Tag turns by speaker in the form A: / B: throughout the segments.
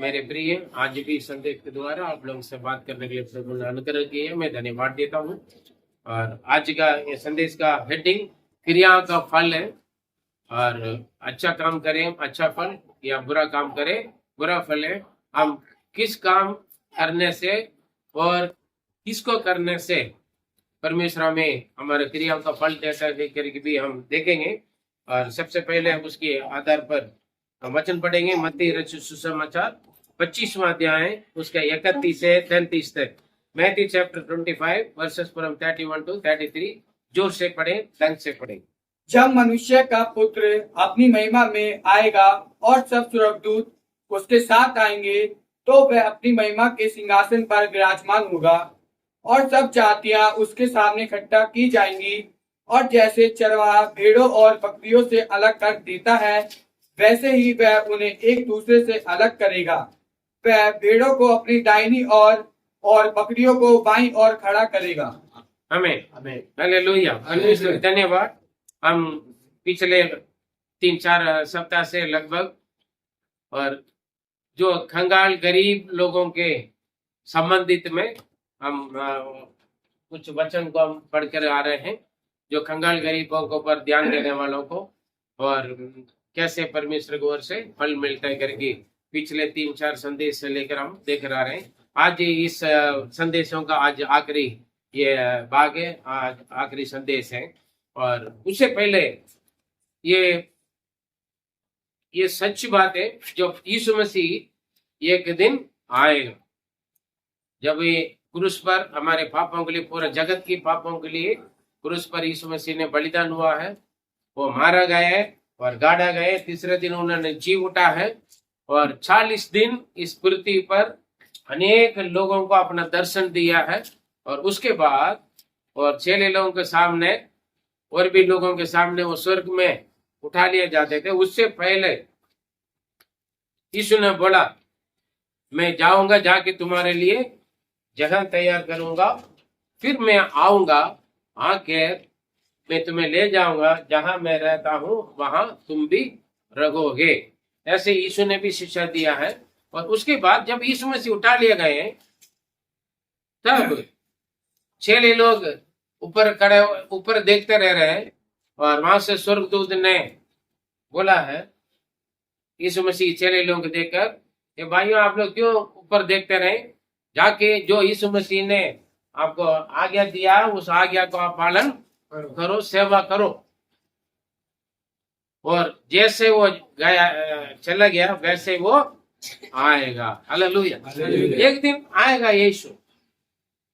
A: मेरे प्रिय, आज भी संदेश के द्वारा आप लोगों से बात करने के लिए प्रभु ने अनुग्रह किया है। मैं धन्यवाद देता हूँ। और आज का ये संदेश का हेडिंग क्रिया का फल है। और अच्छा काम करें अच्छा फल, या बुरा काम करें बुरा फल है। हम किस काम करने से और किसको करने से परमेश्वर हमें हमारे क्रियाओं का फल देता है करके भी हम देखेंगे। और सबसे पहले हम उसके आधार पर वचन पढ़ेंगे। मत्ती रचित सुसमाचार 25वां अध्याय उसका 31 से 33 तक। Matthew chapter 25 verses from 31 to 33। जोर से पढ़े, ढंग से पढ़े।
B: जब मनुष्य का पुत्र अपनी महिमा में आएगा और सब स्वर्गदूत उसके साथ आएंगे, तो वह अपनी महिमा के सिंहासन पर विराजमान होगा और सब जातियां उसके सामने इकट्ठा की जाएंगी। और जैसे चरवाहा भेड़ों और बकरियों से अलग कर देता है, वैसे ही वह उन्हें एक दूसरे से अलग करेगा। वह भेड़ों को अपनी दाहिनी और बकरियों को बाईं ओर खड़ा करेगा।
A: आमीन आमीन हालेलुया। परमेश्वर धन्यवाद। हम पिछले 3-4 सप्ताह से लगभग और जो कंगाल गरीब लोगों के संबंधित में हम कुछ वचन को हम पढ़कर आ रहे हैं, जो कंगाल गरीबों को पर ध्यान देने वालों को और कैसे परमेश्वर की ओर से फल मिलता है करके पिछले 3-4 संदेश से लेकर हम देख रहे हैं। आज इस संदेशों का आज आखिरी ये भाग है, आज आखिरी संदेश है। और उससे पहले ये सच बात है, जो यीशु मसीह एक दिन आएगा, जब ये क्रूस पर हमारे पापों के लिए, पूरे जगत की पापों के लिए क्रूस पर यीशु मसीह ने बलिदान हुआ है। वो मारा गया है और गाड़ा गया है। तीसरे दिन उन्होंने जी उठा है और 40 दिन इस पृथ्वी पर अनेक लोगों को अपना दर्शन दिया है। और उसके बाद और चेले लोगों के सामने और भी लोगों के सामने वो स्वर्ग में उठा लिए जाते थे। उससे पहले यीशु ने बोला, मैं जाऊंगा, जाके तुम्हारे लिए जगह तैयार करूंगा, फिर मैं आऊंगा, आके मैं तुम्हें ले जाऊंगा, जहां मैं रहता हूं वहां तुम भी रहोगे। ऐसे यीशु ने भी शिक्षा दिया है। और उसके बाद जब यीशु मसीह उठा लिए गए, तब चेले लोग ऊपर देखते रह रहे हैं। और वहां से स्वर्गदूत ने बोला है यीशु मसीह चेले लोगों को देखकर, कि भाइयों आप लोग क्यों ऊपर देखते रहे, जाके जो यीशु मसीह ने आपको आज्ञा दिया उस आज्ञा को आप पालन करो, सेवा करो। और जैसे वो गया चला गया वैसे वो आएगा। हालेलुया। एक दिन आएगा यीशु।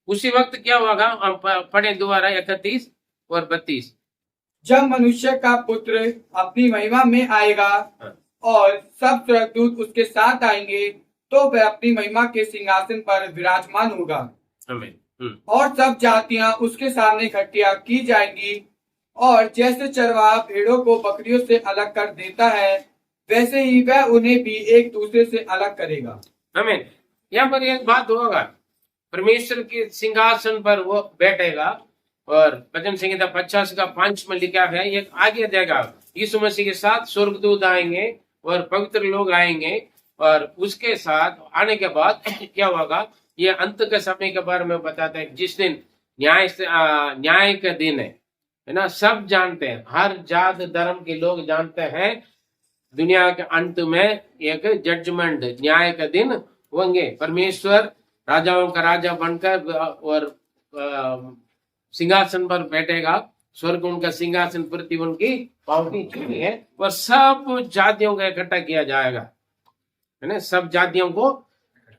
A: उसी वक्त क्या होगा, हम पढ़े दोबारा 31 और 32।
B: जब मनुष्य का पुत्र अपनी महिमा में आएगा और सब स्वर्गदूत उसके साथ आएंगे, तो वह अपनी महिमा के सिंहासन पर विराजमान होगा।
A: आमीन।
B: और सब जातियां उसके सामने इकट्ठा की जाएंगी। और जैसे चरवाहा भेड़ों को बकरियों से अलग कर देता है, वैसे ही वह उन्हें भी एक दूसरे से अलग करेगा।
A: आमीन। यहाँ पर एक बात होगा, परमेश्वर के सिंहासन पर वो बैठेगा। और भजन संहिता 50 का 5 में लिखा है, एक आगे देगा, यीशु मसीह के साथ स्वर्गदूत आएंगे और पवित्र लोग आएंगे। और उसके साथ आने के बाद क्या होगा, ये अंत के समय के बारे में बताता है, जिस दिन न्याय का दिन है ना। सब जानते हैं, हर जात धर्म के लोग जानते हैं, दुनिया के अंत में एक जजमेंट, न्याय का दिन होंगे। परमेश्वर राजाओं का राजा बनकर और सिंहासन पर बैठेगा। स्वर्ग उनका सिंहासन, पृथ्वी उनकी पाँव की चूड़ी है। और सब जातियों का इकट्ठा किया जाएगा, है ना। सब जातियों को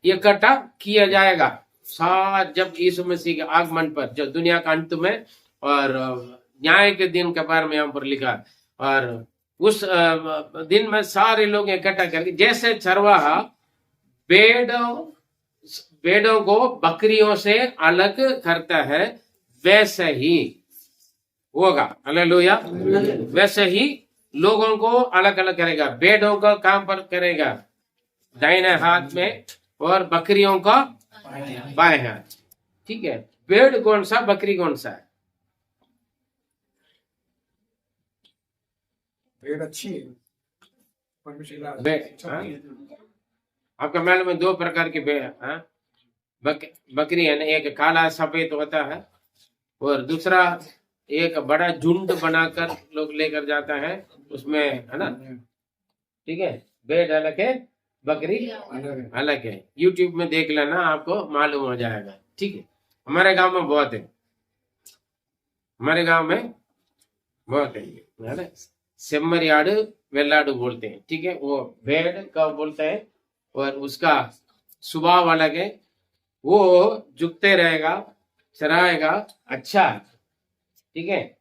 A: इकट्ठा किया जाएगा साथ, जब यीशु मसीह के आगमन पर, जो दुनिया का अंत में और न्याय के दिन के बारे में यहाँ पर लिखा। और उस दिन में सारे लोग इकट्ठा करके, जैसे चरवाहा भेड़ों को बकरियों से अलग करता है, वैसे ही होगा। हालेलुया। वैसे ही लोगों को अलग अलग करेगा। भेड़ों का काम पर करेगा दाहिने हाथ में और बकरियों का बाएं हाथ। ठीक है। भेड़ कौन सा, बकरी कौन सा है?
B: भेड़ अच्छी है,
A: भेड़, हाँ? आपका मालूम में दो प्रकार की बकरी है ना, एक काला सफेद होता है और दूसरा एक बड़ा झुंड बनाकर लोग लेकर जाता है, उसमें है ना, ठीक है, भेड़ अलग है, बकरी अलग है। यूट्यूब में देख लेना, आपको मालूम हो जाएगा, ठीक है। हमारे गांव में बहुत है, हमारे गांव में बहुत है ना, सेम्मरियाड वेल्लाडू बोलते हैं, ठीक है, वो भेड़ का बोलते हैं और उसका स्वभाव अलग है, वो झुकते रहेगा, चराएगा, अच्छा है, ठीक है।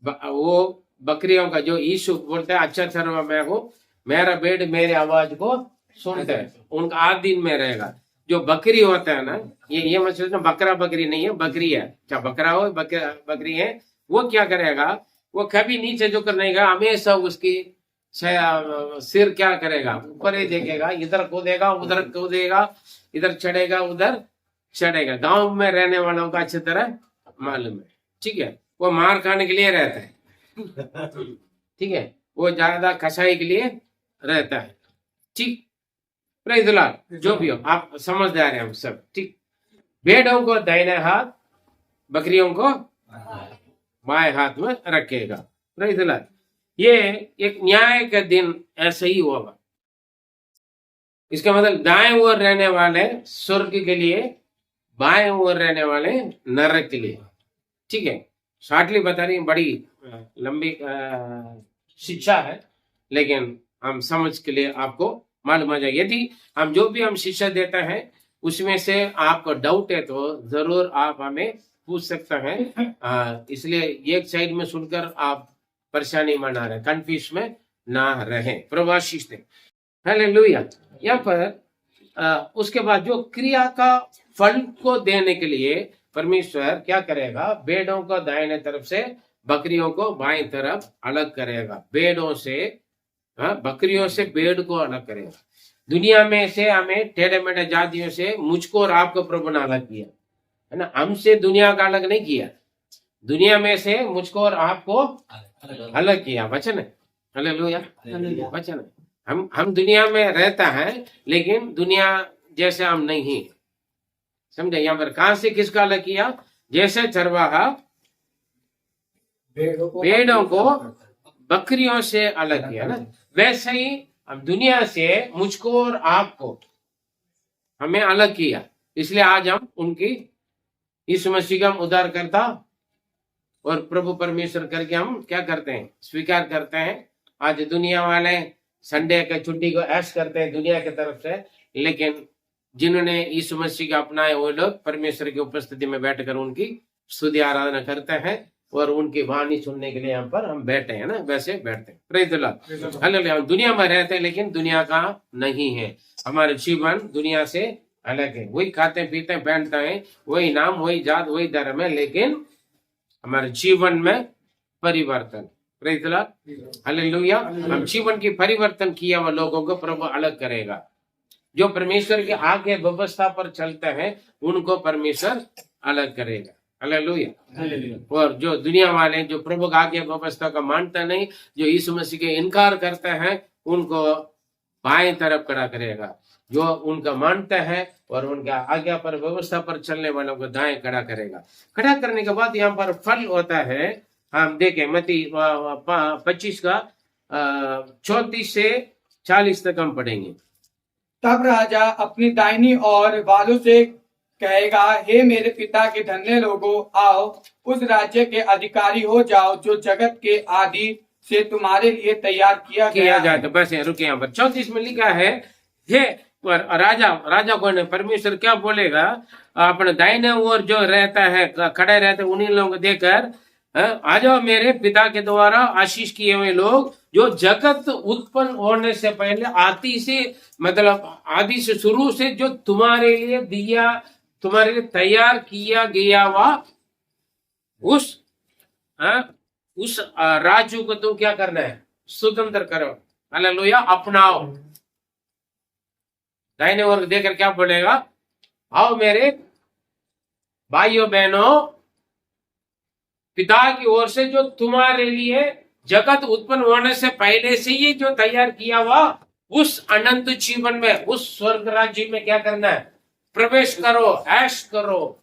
A: वो बकरियों का जो यीशु बोलता है, अच्छा चरवा मैं हूँ, मेरा भेड़ मेरी आवाज को सुनता है, उनका 8 दिन में रहेगा। जो बकरी होता है ना, ये मत सोचना बकरा बकरी नहीं है, बकरी है, क्या बकरा हो बकरी है, वो क्या करेगा, वो कभी नीचे झुकर नहीं गया, हमेशा उसकी सिर क्या करेगा, ऊपर ही देखेगा, इधर कूदेगा उधर कूदेगा, इधर चढ़ेगा उधर चढ़ेगा। गांव में रहने वालों का अच्छी तरह मालूम है, ठीक है। वो मार खाने के लिए रहता है, ठीक है, वो ज्यादा कसाई के लिए रहता है, ठीक। Praise the Lord. जो भी हो, आप समझदार हैं हम सब, ठीक। भेड़ों को दाहिने हाथ, बकरियों को बाएं हाथ में रखेगा। Praise the Lord. ये एक न्याय का दिन ऐसे ही होगा। इसका मतलब दाएं ओर रहने वाले स्वर्ग के लिए, बाएं ओर रहने वाले नरक के लिए, ठीक है। शॉर्टली बता रही, बड़ी लंबी शिक्षा है, लेकिन हम समझ के लिए आपको मालूम आ जाए। यदि हम जो भी हम शिक्षा देते हैं उसमें से आपको डाउट है तो जरूर आप हमें पूछ सकते हैं, इसलिए एक साइड में सुनकर आप परेशानी में ना रहे, कंफ्यूज में ना रहे। प्रभु आशीष दे। हालेलुया। यहाँ पर उसके बाद जो क्रिया का फल को देने के लिए परमेश्वर क्या करेगा, भेड़ों को दाहिने तरफ से, बकरियों को बाएं तरफ अलग करेगा। भेड़ों से, बकरियों से भेड़ को अलग करेगा। दुनिया में से हमें टेढ़े मेढ़े जातियों से मुझको और आपको प्रभु ने अलग किया, है ना, हमसे दुनिया का अलग नहीं किया, दुनिया में से मुझको और आपको अलग किया। वचन है, हालेलुया, वचन है। हम दुनिया में रहता है, लेकिन दुनिया जैसे हम नहीं, समझे। यहाँ पर कहां से किसका अलग किया, जैसे चरवाहा भेड़ों को बकरियों से अलग किया ना, वैसे ही हम दुनिया से मुझको और आपको हमें अलग किया। इसलिए आज हम उनकी यीशु मसीह का उद्धारकर्ता और प्रभु परमेश्वर करके हम क्या करते हैं, स्वीकार करते हैं। आज दुनिया वाले संडे के छुट्टी को ऐश करते हैं दुनिया की तरफ से, लेकिन जिन्होंने यीशु मसीह का अपनाए वो लोग परमेश्वर की उपस्थिति में बैठकर उनकी स्तुति आराधना करते हैं और उनकी वाणी सुनने के लिए यहाँ पर हम बैठे हैं ना, वैसे बैठते हैं। Praise the Lord. हालेलुया। हम दुनिया में रहते हैं, लेकिन दुनिया का नहीं है। हमारे जीवन दुनिया से अलग है। वही खाते पीते पहनते हैं, वही नाम, वही जात, वही धर्म है, लेकिन हमारे जीवन में परिवर्तन। Praise the Lord. हालेलुया। हम जीवन की परिवर्तन किया हुआ लोगों को प्रभु अलग करेगा। जो परमेश्वर के आगे व्यवस्था पर चलते हैं उनको परमेश्वर अलग करेगा। हालेलुया। और जो दुनिया वाले, जो प्रभु के आगे व्यवस्था का मानता नहीं, जो यीशु मसीह के इनकार करते हैं, उनको बाएं तरफ खड़ा करेगा। जो उनका मानता है और उनका आज्ञा पर व्यवस्था पर चलने वालों को दाएं खड़ा करेगा। खड़ा करने के बाद यहाँ पर फल होता है। हम देखें मत्ती 25 का 34 से 40 तक हम पढ़ेंगे।
B: तब राजा अपनी दाहिनी ओर वालों से कहेगा, हे मेरे पिता के धन्य लोगों, आओ उस राज्य के अधिकारी हो जाओ जो जगत के आदि से तुम्हारे लिए तैयार किया
A: जाए। तो बस रुके यहाँ पर 34 में लिखा है, हे राजा को ने परमेश्वर क्या बोलेगा, अपने दाहिने ओर जो रहता है, खड़े रहते उन्हीं लोगों को देखकर, आ जाओ मेरे पिता के द्वारा आशीष किए हुए लोग, जो जगत उत्पन्न होने से पहले आदि से, मतलब आदि से शुरू से जो तुम्हारे लिए दिया, तुम्हारे लिए तैयार किया गया हुआ उस राज्य को तुम क्या करना है, स्वतंत्र करो। हालेलुया। अपनाओ। दाहिने ओर देखकर क्या बोलेगा, आओ मेरे भाइयों बहनों, पिता की ओर से जो तुम्हारे लिए जगत उत्पन्न होने से पहले से ही जो तैयार किया हुआ उस अनंत जीवन में, उस स्वर्ग राज्य में क्या करना है? प्रवेश करो, ऐश करो,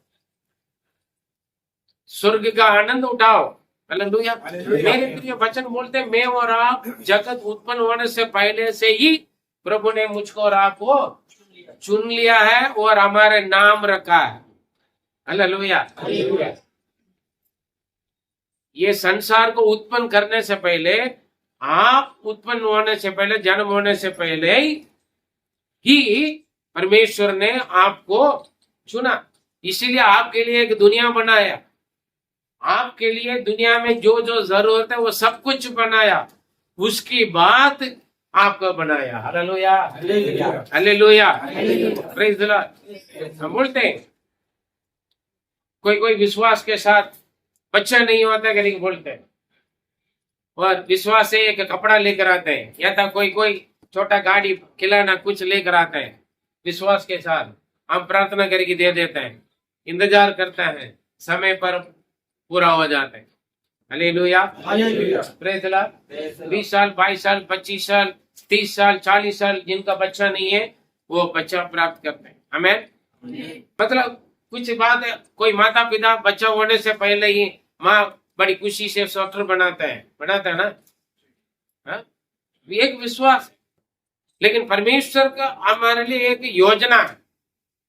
A: स्वर्ग का आनंद उठाओ। हालेलुया। मेरे प्रिय वचन बोलते, मैं और आप जगत उत्पन्न होने से पहले से ही प्रभु ने मुझको और आपको चुन लिया है और हमारे नाम रखा है। हालेलुया। ये संसार को उत्पन्न करने से पहले, आप उत्पन्न होने से पहले, जन्म होने से पहले ही परमेश्वर ने आपको चुना। इसीलिए आपके लिए एक दुनिया बनाया, आपके लिए दुनिया में जो जो जरूरत है वो सब कुछ बनाया, उसकी बात आपको बनाया। Hallelujah, hallelujah, praise the Lord. हम बोलते हैं कोई विश्वास के साथ बच्चा नहीं होता करके बोलते हैं, और विश्वास से एक कपड़ा लेकर आते हैं, या तो कोई छोटा गाड़ी खिलाना कुछ लेकर आते हैं। विश्वास के साथ हम प्रार्थना करके दे देते हैं, इंतजार करते हैं, समय पर पूरा हो जाता है। Hallelujah, praise the Lord. 20 साल, 22 साल, 25 साल, 30 साल, 40 साल जिनका बच्चा नहीं है, वो बच्चा प्राप्त करते हैं। आमीन। मतलब कुछ बात है, कोई माता पिता बच्चा होने से पहले ही माँ बड़ी खुशी से स्वेटर बनाता है ना, हाँ? एक विश्वास। लेकिन परमेश्वर का हमारे लिए एक योजना है।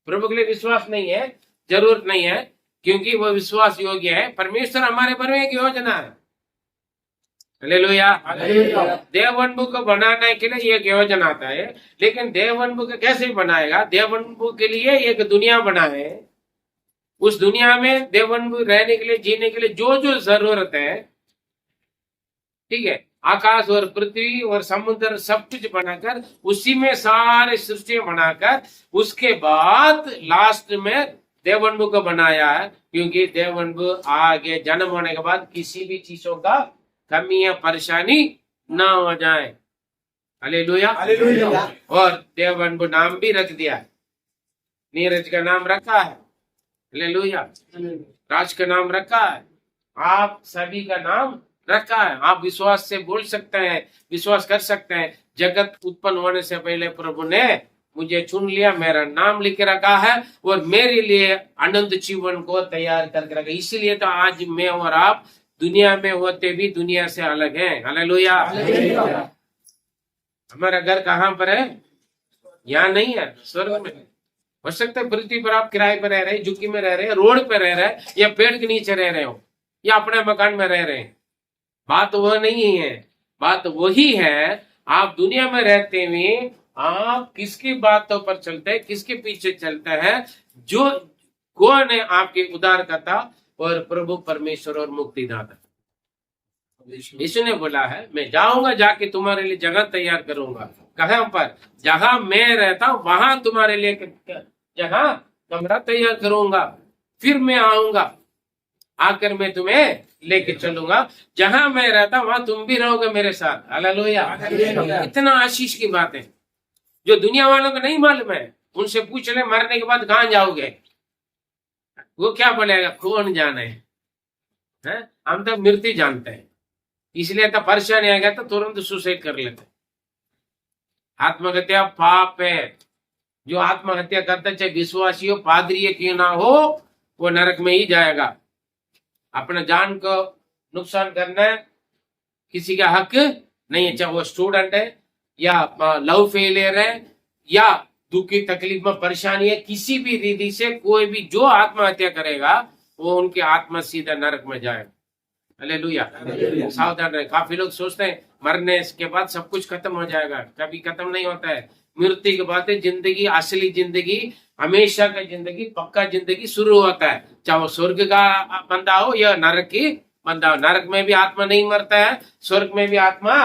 A: प्रभु के लिए विश्वास नहीं है, जरूरत नहीं है, क्योंकि वो विश्वास योग्य है। परमेश्वर हमारे पर एक योजना है। हालेलुया। देवबंधु को बनाने के लिए एक योजना आता है, लेकिन देवबंधु को कैसे बनाएगा? देवबंधु के लिए एक दुनिया बनाए, उस दुनिया में देवबंधु रहने के लिए, जीने के लिए जो जो जरूरत है, ठीक है, आकाश और पृथ्वी और समुद्र सब कुछ बनाकर, उसी में सारे सृष्टि बनाकर, उसके बाद लास्ट में देवबंधु को बनाया है। क्योंकि देवबंधु आगे जन्म होने के बाद किसी भी चीजों का कमी या परेशानी ना हो जाए। हालेलुया। और देवबंधु नाम भी रख दिया है, नीरज का नाम रखा है। हालेलुया। राज का नाम रखा है, आप सभी का नाम रखा है। आप विश्वास से बोल सकते हैं, विश्वास कर सकते हैं, जगत उत्पन्न होने से पहले प्रभु ने मुझे चुन लिया, मेरा नाम लिख रखा है और मेरे लिए अनंत जीवन को तैयार करके रखा। इसीलिए तो आज मैं और आप दुनिया में होते भी दुनिया से अलग हैं। हालेलुया। हमारा घर कहाँ पर है? यहाँ नहीं है, स्वर्ग में। हो सकता है पृथ्वी पर आप किराए पर रह रहे, झुग्गी में रह रहे, रोड पे रह रहे, या पेड़ के नीचे रह रहे हो, या अपने मकान में रह रहे हैं। बात वो नहीं है, बात वही है। आप दुनिया में रहते हुए आप किसकी बातों पर चलते हैं, किसके पीछे चलते हैं? जो कौन है आपके उद्धारकर्ता और प्रभु परमेश्वर और मुक्तिदाता। यीशु ने बोला है, मैं जाऊंगा, जाके तुम्हारे लिए जगह तैयार करूंगा। कहां पर? जहां मैं रहता हूं वहां तुम्हारे लिए जगह कमरा तैयार करूंगा, फिर मैं आऊंगा, आकर मैं तुम्हें लेके चलूंगा। जहां मैं रहता वहां तुम भी रहोगे मेरे साथ। हालेलुया। इतना आशीष की बात है जो दुनिया वालों को नहीं मालूम है। उनसे पूछ ले, मरने के बाद कहां जाओगे? वो क्या बोलेगा? कौन जाने है? हम तो मृत्यु जानते हैं, इसलिए तो परेशानी आ गया तो तुरंत सुसाइड कर लेते। आत्महत्या पाप है। जो आत्महत्या करता, चाहे विश्वासी हो, पादरी क्यों ना हो, वो नरक में ही जाएगा। अपने जान को नुकसान करना किसी का हक नहीं है, चाहे वो स्टूडेंट है या लव फेलियर है या दुखी तकलीफ में परेशानी है, किसी भी रीति से कोई भी जो आत्महत्या करेगा वो उनकी आत्मा सीधा नरक में जाएगा। हालेलुया। सावधान रहे। काफी लोग सोचते हैं मरने के बाद सब कुछ खत्म हो जाएगा, कभी खत्म नहीं होता है। मृत्यु के बाद जिंदगी, असली जिंदगी, हमेशा का जिंदगी, पक्का जिंदगी शुरू होता है। चाहे वो स्वर्ग का बंदा हो या नरक की बंदा हो। नरक में भी आत्मा नहीं मरता है, स्वर्ग में भी आत्मा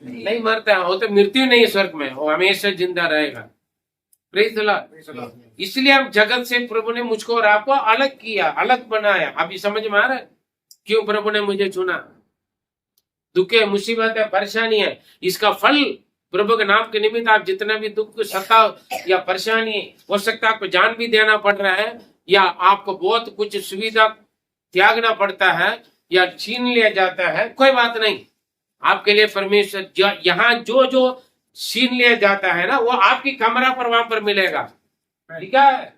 A: नहीं मरता है। वो तो मृत्यु नहीं है स्वर्ग में, वो हमेशा जिंदा रहेगा। Praise the Lord. इसलिए हम जगत से प्रभु ने मुझको और आपको अलग किया, अलग बनाया। अभी समझ में आ रहा है क्यों प्रभु ने मुझे चुना? दुख है, मुसीबत है, परेशानी है, इसका फल प्रभु के नाम के निमित्त आप जितना भी दुख, सताव या परेशानी हो सकता है, आपको जान भी देना पड़ रहा है या आपको बहुत कुछ सुविधा त्यागना पड़ता है या छीन लिया जाता है, कोई बात नहीं। आपके लिए परमेश्वर यहाँ जो जो छीन लिया जाता है ना, वो आपकी कमरा पर वहां पर मिलेगा। लिखा है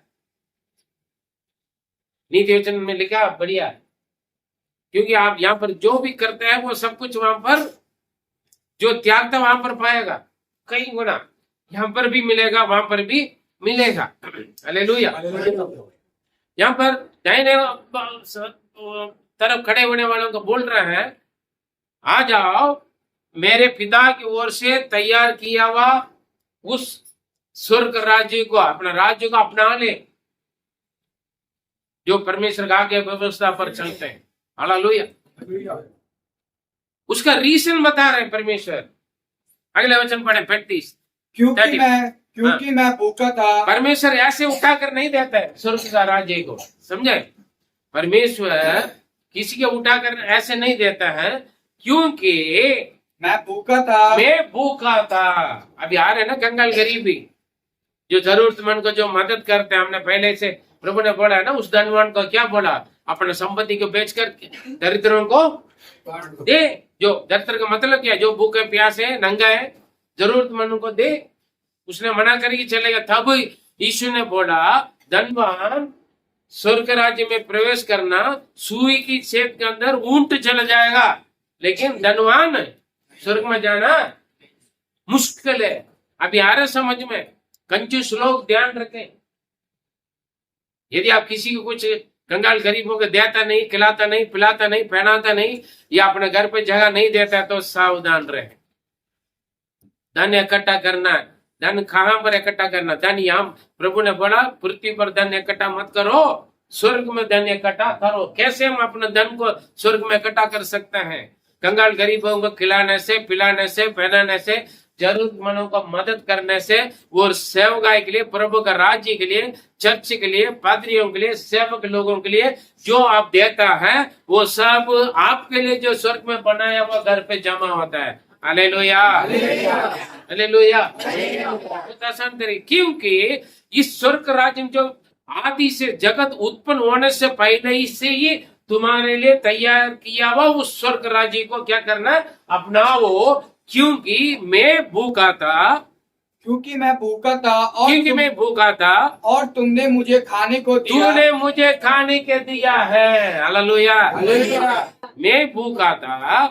A: नीति वचन में, लिखा बढ़िया। क्योंकि आप यहाँ पर जो भी करते हैं वो सब कुछ वहां पर जो त्यागता वहां पर पाएगा कई गुना, यहाँ पर भी मिलेगा वहां पर भी मिलेगा। हालेलुया। यहाँ पर दाहिने तरफ खड़े होने वालों को बोल रहे हैं, आ जाओ मेरे पिता की ओर से तैयार किया हुआ उस स्वर्ग राज्य को, अपना राज्य को अपना ले, जो परमेश्वर का आगे व्यवस्था पर चलते हैं। हालेलुया। उसका रीजन बता रहे हैं परमेश्वर। अगले वचन पढ़े 35।
B: क्योंकि मैं भूखा था।
A: परमेश्वर ऐसे उठाकर नहीं देता है स्वर्ग का राज्य को, समझे? परमेश्वर किसी को उठाकर ऐसे नहीं देता है, क्योंकि
B: मैं भूखा था।
A: अभी आ रहे ना कंगाल गरीबी, जो जरूरतमंद को जो मदद करते हैं। हमने पहले से प्रभु ने बोला है ना, उस धनवान को क्या बोला, अपने संपत्ति को बेचकर दरिद्रों को दे। जो दरिद्र का मतलब क्या है, जो भूखे प्यासे है, नंगा है, जरूरतमंदों को दे। उसने मना करके चलेगा। तब यीशु ने बोला, धनवान स्वर्ग राज्य में प्रवेश करना सुई की छेद के अंदर ऊंट चला जाएगा, लेकिन धनवान स्वर्ग में जाना मुश्किल है। अभी आ रहे समझ में? कंजूस लोग ध्यान रखें, यदि आप किसी को कुछ कंगाल गरीबों को देता नहीं, खिलाता नहीं, पिलाता नहीं, पहनाता नहीं, या अपने घर पे जगह नहीं देता, तो सावधान रहे। धन इकट्ठा करना, धन कहां पर इकट्ठा करना? धन यहाँ प्रभु ने बोला, पृथ्वी पर धन इकट्ठा मत करो, स्वर्ग में धन इकट्ठा करो। कैसे हम अपने धन को स्वर्ग में इकट्ठा कर सकते हैं? कंगाल गरीबों को खिलाने से, पिलाने से, पहनाने से, जरूरतमंदों को मदद करने से, वो सेवकाई के लिए, प्रभु का राज्य के लिए, चर्च के लिए, पादरियों के लिए, सेवक लोगों के लिए जो आप देता है, वो सब आपके लिए जो स्वर्ग में बनाया हुआ घर पे जमा होता है। Hallelujah, hallelujah. क्योंकि इस स्वर्ग राज्य में जो आदि से जगत उत्पन्न होने से पहले ही से ही तुम्हारे लिए तैयार किया हुआ उस स्वर्ग राज्य को क्या करना? अपनाओ। क्योंकि मैं भूखा था
B: और तुमने मुझे खाने को
A: दिया है। हालेलुया। मैं भूखा था,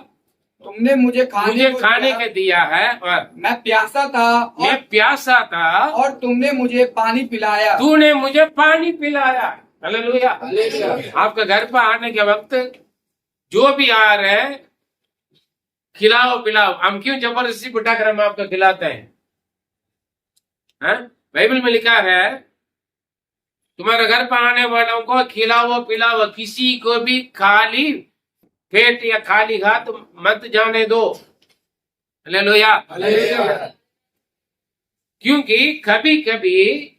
B: तुमने मुझे
A: खाने के दिया है। और
B: मैं प्यासा था और तुमने मुझे पानी पिलाया।
A: हालेलुया। आपके घर पर आने के वक्त जो भी आ रहे हैं, खिलाओ पिलाओ। हम क्यों जबरदस्ती बिठाकर हम आपको खिलाते हैं? बाइबल में लिखा है, तुम्हारे घर पर आने वालों को खिलाओ पिलाओ, किसी को भी खाली पेट या खाली हाथ मत जाने दो। हालेलुया। क्योंकि कभी कभी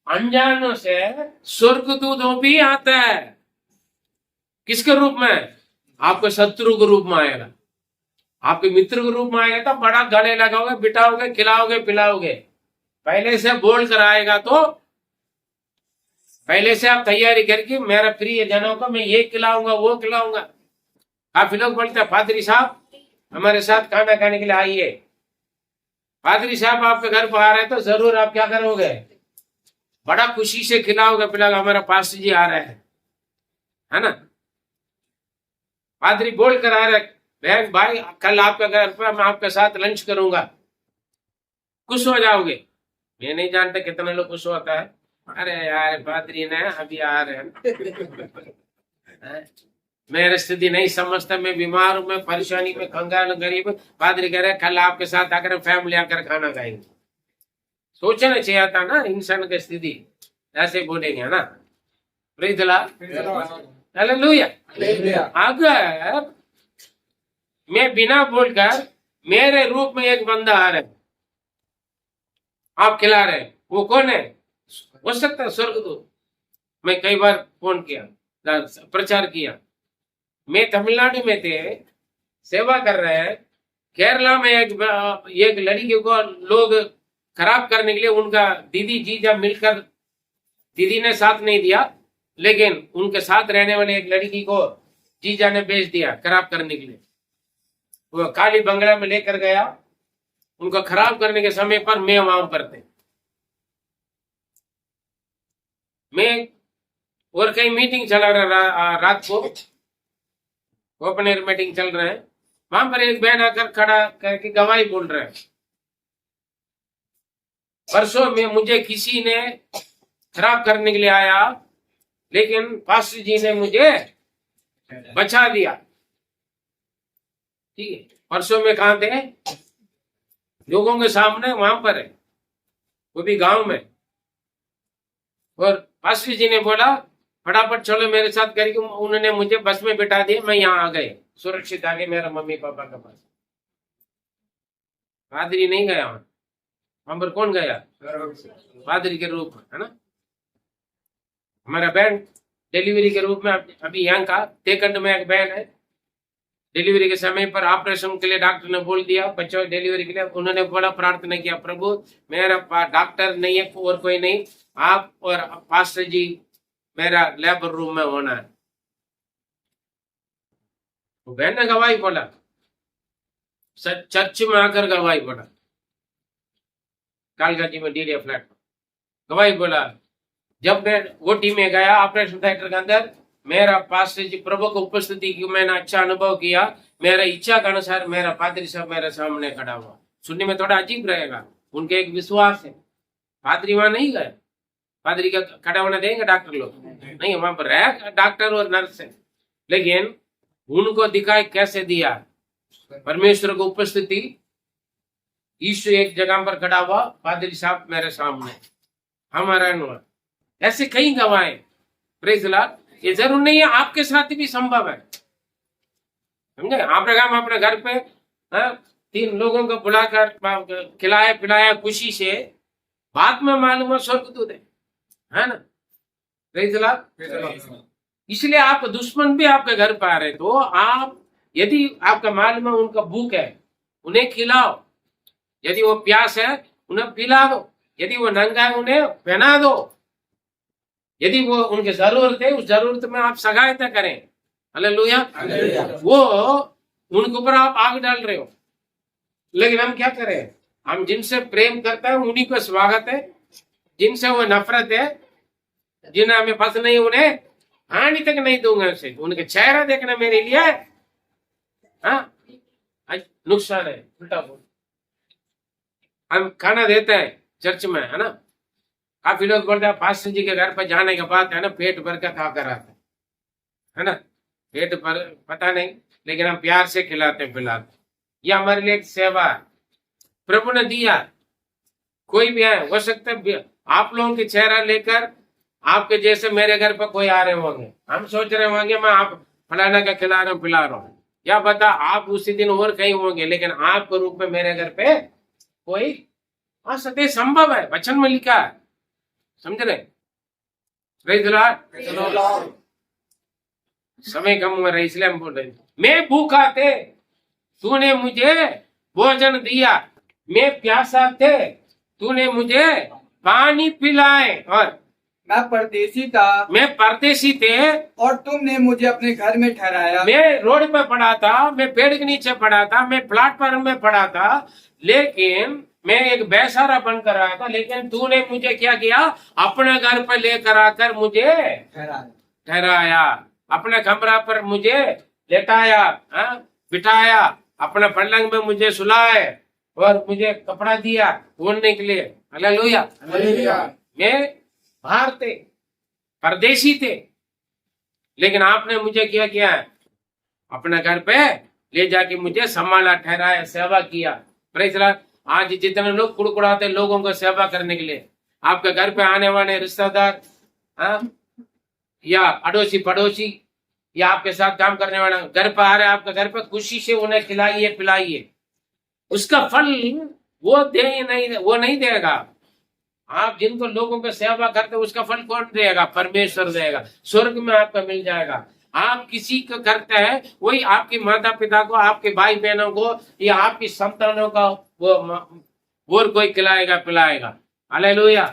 A: अनजानों से स्वर्गदूतों भी आता है। किसके रूप में? आपके शत्रु के रूप में आएगा, आपके मित्र के रूप में आएगा, तो बड़ा गले लगाओगे, बिठाओगे, खिलाओगे, पिलाओगे। पहले से बोल कर आएगा, तो पहले से आप तैयारी करके, मेरा प्रिय जनों को मैं ये खिलाऊंगा, वो खिलाऊंगा। काफी लोग बोलते हैं, पादरी साहब हमारे साथ खाना खाने के लिए आइए। पादरी साहब आपके घर पर आ रहे हैं, तो जरूर आप क्या करोगे? बड़ा खुशी से खिलाओगे, पिलाओगे। हमारा पास्टर जी आ रहे हैं, है ना? पादरी बोल कर आ रहे, बहन भाई कल आपके घर पर मैं आपके साथ लंच करूंगा, खुश हो जाओगे। मैं नहीं जानता कितना लोग खुश होता है। अरे यार पादरी ने अभी आ रहे हैं, मेरी स्थिति नहीं समझता, मैं बीमार हूं, मैं परेशानी में, कंगाल गरीब। पादरी कह रहे कल आपके साथ आकर फैमिली आकर खाना खाएंगे। सोचना चाहिए था ना इंसान की स्थिति, ऐसे बोलेंगे, है ना? Praise the Lord, hallelujah. अगर मैं बिना बोलकर मेरे रूप में एक बंदा आ रहा है, आप खिला रहे हैं, वो कौन है? हो सकता है स्वर्गदूत। मैं कई बार फोन किया, प्रचार किया। मैं तमिलनाडु में थे, सेवा कर रहे हैं। केरला में एक लड़की को लोग खराब करने के लिए, उनका दीदी जीजा मिलकर, दीदी ने साथ नहीं दिया, लेकिन उनके साथ रहने वाले एक लड़की को जीजा ने बेच दिया खराब करने के लिए। वो काली बंगला में लेकर गया, उनको खराब करने के समय पर मैं वहां पर थे। मैं और कहीं मीटिंग चला रहा रात को, ओपन एयर मीटिंग चल रहे हैं, वहां पर एक बहन आकर खड़ा करके गवाही बोल रहे हैं, परसों में मुझे किसी ने खराब करने के लिए आया, लेकिन पास्टर जी ने मुझे बचा दिया। ठीक है, परसों में कहा थे? लोगों के सामने वहां पर है, वो भी गांव में। और पास्टर जी ने बोला फटाफट चलो मेरे साथ करके, उन्होंने मुझे बस में बिठा दिया, मैं यहाँ आ गए, सुरक्षित आ गए मेरा मम्मी पापा के पास। पादरी नहीं गया वहां पर, कौन गया? पादरी के रूप में, है ना। हमारा बहन डिलीवरी के रूप में अभी यहाँ का तेकंड में एक बहन है, डिलीवरी के समय पर ऑपरेशन के लिए डॉक्टर ने बोल दिया बच्चों डिलीवरी के लिए, उन्होंने बड़ा प्रार्थना किया, प्रभु मेरा डॉक्टर नहीं है और कोई नहीं, आप और पास्टर जी मेरा लेबर रूम में होना है। तो बहन ने गवाही बोला, चर्च में आकर गवाही बोला, कालगाजी में डीडीए फ्लैट में गवाही बोला, जब मैं ओटी में गया ऑपरेशन थिएटर के अंदर, मेरा पास्टर जी प्रभु को उपस्थिति की मैंने अच्छा अनुभव किया, मेरा इच्छा के अनुसार मेरा पादरी साहब मेरे सामने खड़ा हुआ। सुनने में थोड़ा अजीब रहेगा, उनके एक विश्वास है, पादरी वहां नहीं गए, पादरी का खड़ा होने देंगे डॉक्टर लोग? नहीं, वहां पर है डॉक्टर और नर्स है, लेकिन उनको दिखाई कैसे दिया परमेश्वर को उपस्थिति। यीशु एक जगह पर खड़ा हुआ, पादरी साहब मेरे सामने, हमारा अनुभव। ऐसे कई गवाहें, प्रेज द लॉर्ड। ये जरूर नहीं है आपके साथ भी संभव है, समझे। आपने काम अपने घर पे 3 लोगों को बुलाकर खिलाया पिलाया खुशी से, बाद में मालूम है स्वर्गदूत है ना, प्रेज द लॉर्ड। इसलिए आप दुश्मन भी आपके घर पे आ रहे, तो आप यदि आपका मालूम है उनका भूख है, उन्हें खिलाओ, यदि वो प्यास है उन्हें पिला दो, यदि वो नंगा है उन्हें पहना दो, यदि वो उनकी जरूरत है उस जरूरत में आप सहायता करें। हालेलुया। वो उनके ऊपर आप आग डाल रहे हो, लेकिन हम क्या करें? हम जिनसे प्रेम करते हैं उन्हीं को स्वागत है, जिनसे वो नफरत है, जिन्हें हमें पसंद नहीं, उन्हें हानि तक नहीं दूंगा। उसे उनके चेहरा देखना मेरे लिए नुकसान है। उल्टा बोल, हम खाना देते हैं चर्च में, है ना, काफी लोग बोलते हैं पास्टर जी के घर पर जाने के बाद है ना पेट भर कर खा कर आते है ना, पेट भर पता नहीं, लेकिन हम प्यार से खिलाते पिलाते। यह हमारे लिए एक सेवा है, प्रभु ने दिया। कोई भी है, हो सकता है आप लोगों के चेहरा लेकर आपके जैसे मेरे घर पर कोई आ रहे होंगे, हम सोच रहे होंगे मैं आप फलाना का खिला रहा हूँ पिला रहा हूँ, या बता आप उसी दिन और कहीं होंगे, लेकिन आपके रूप में मेरे घर पे कोई आ सकते, संभव है, वचन में लिखा है, समझ रहे। समय कम हो रहा है इसलिए हम बोल रहे हैं। मैं भूखा थे, तूने मुझे भोजन दिया, मैं प्यासा थे, तूने मुझे पानी पिलाए, और
B: मैं परदेशी थे और तुमने मुझे अपने घर में ठहराया।
A: मैं रोड पे पड़ा था, मैं पेड़ के नीचे पड़ा था, मैं प्लेटफॉर्म में पड़ा था, लेकिन मैं एक बेसहारा बनकर आया था, लेकिन तूने मुझे क्या किया? अपने घर पर लेकर आकर मुझे ठहराया, अपने कमरा पर मुझे लेटाया, बिठाया, अपने पलंग में मुझे सुलाए और मुझे कपड़ा दिया ओढ़ने के लिए। हालेलुया। मैं बाहर थे, परदेशी थे, लेकिन आपने मुझे क्या किया? अपने घर पे ले जाके मुझे संभाला, ठहराया, सेवा किया। Praise the Lord. आज जितने लोग कुड़कुड़ाते लोगों को सेवा करने के लिए, आपके घर पे आने वाले रिश्तेदार या अड़ोसी पड़ोसी या आपके साथ काम करने वाला घर पर आ रहे, आपके घर पे खुशी से उन्हें खिलाइए पिलाइए, उसका फल वो नहीं देगा। आप जिनको लोगों की सेवा करते हो उसका फल कौन देगा? परमेश्वर देगा, स्वर्ग में आपका मिल जाएगा। आप किसी को करते हैं वही आपके माता पिता को, आपके भाई बहनों को या आपकी संतानों का वो और कोई खिलाएगा पिलाएगा। हालेलुया।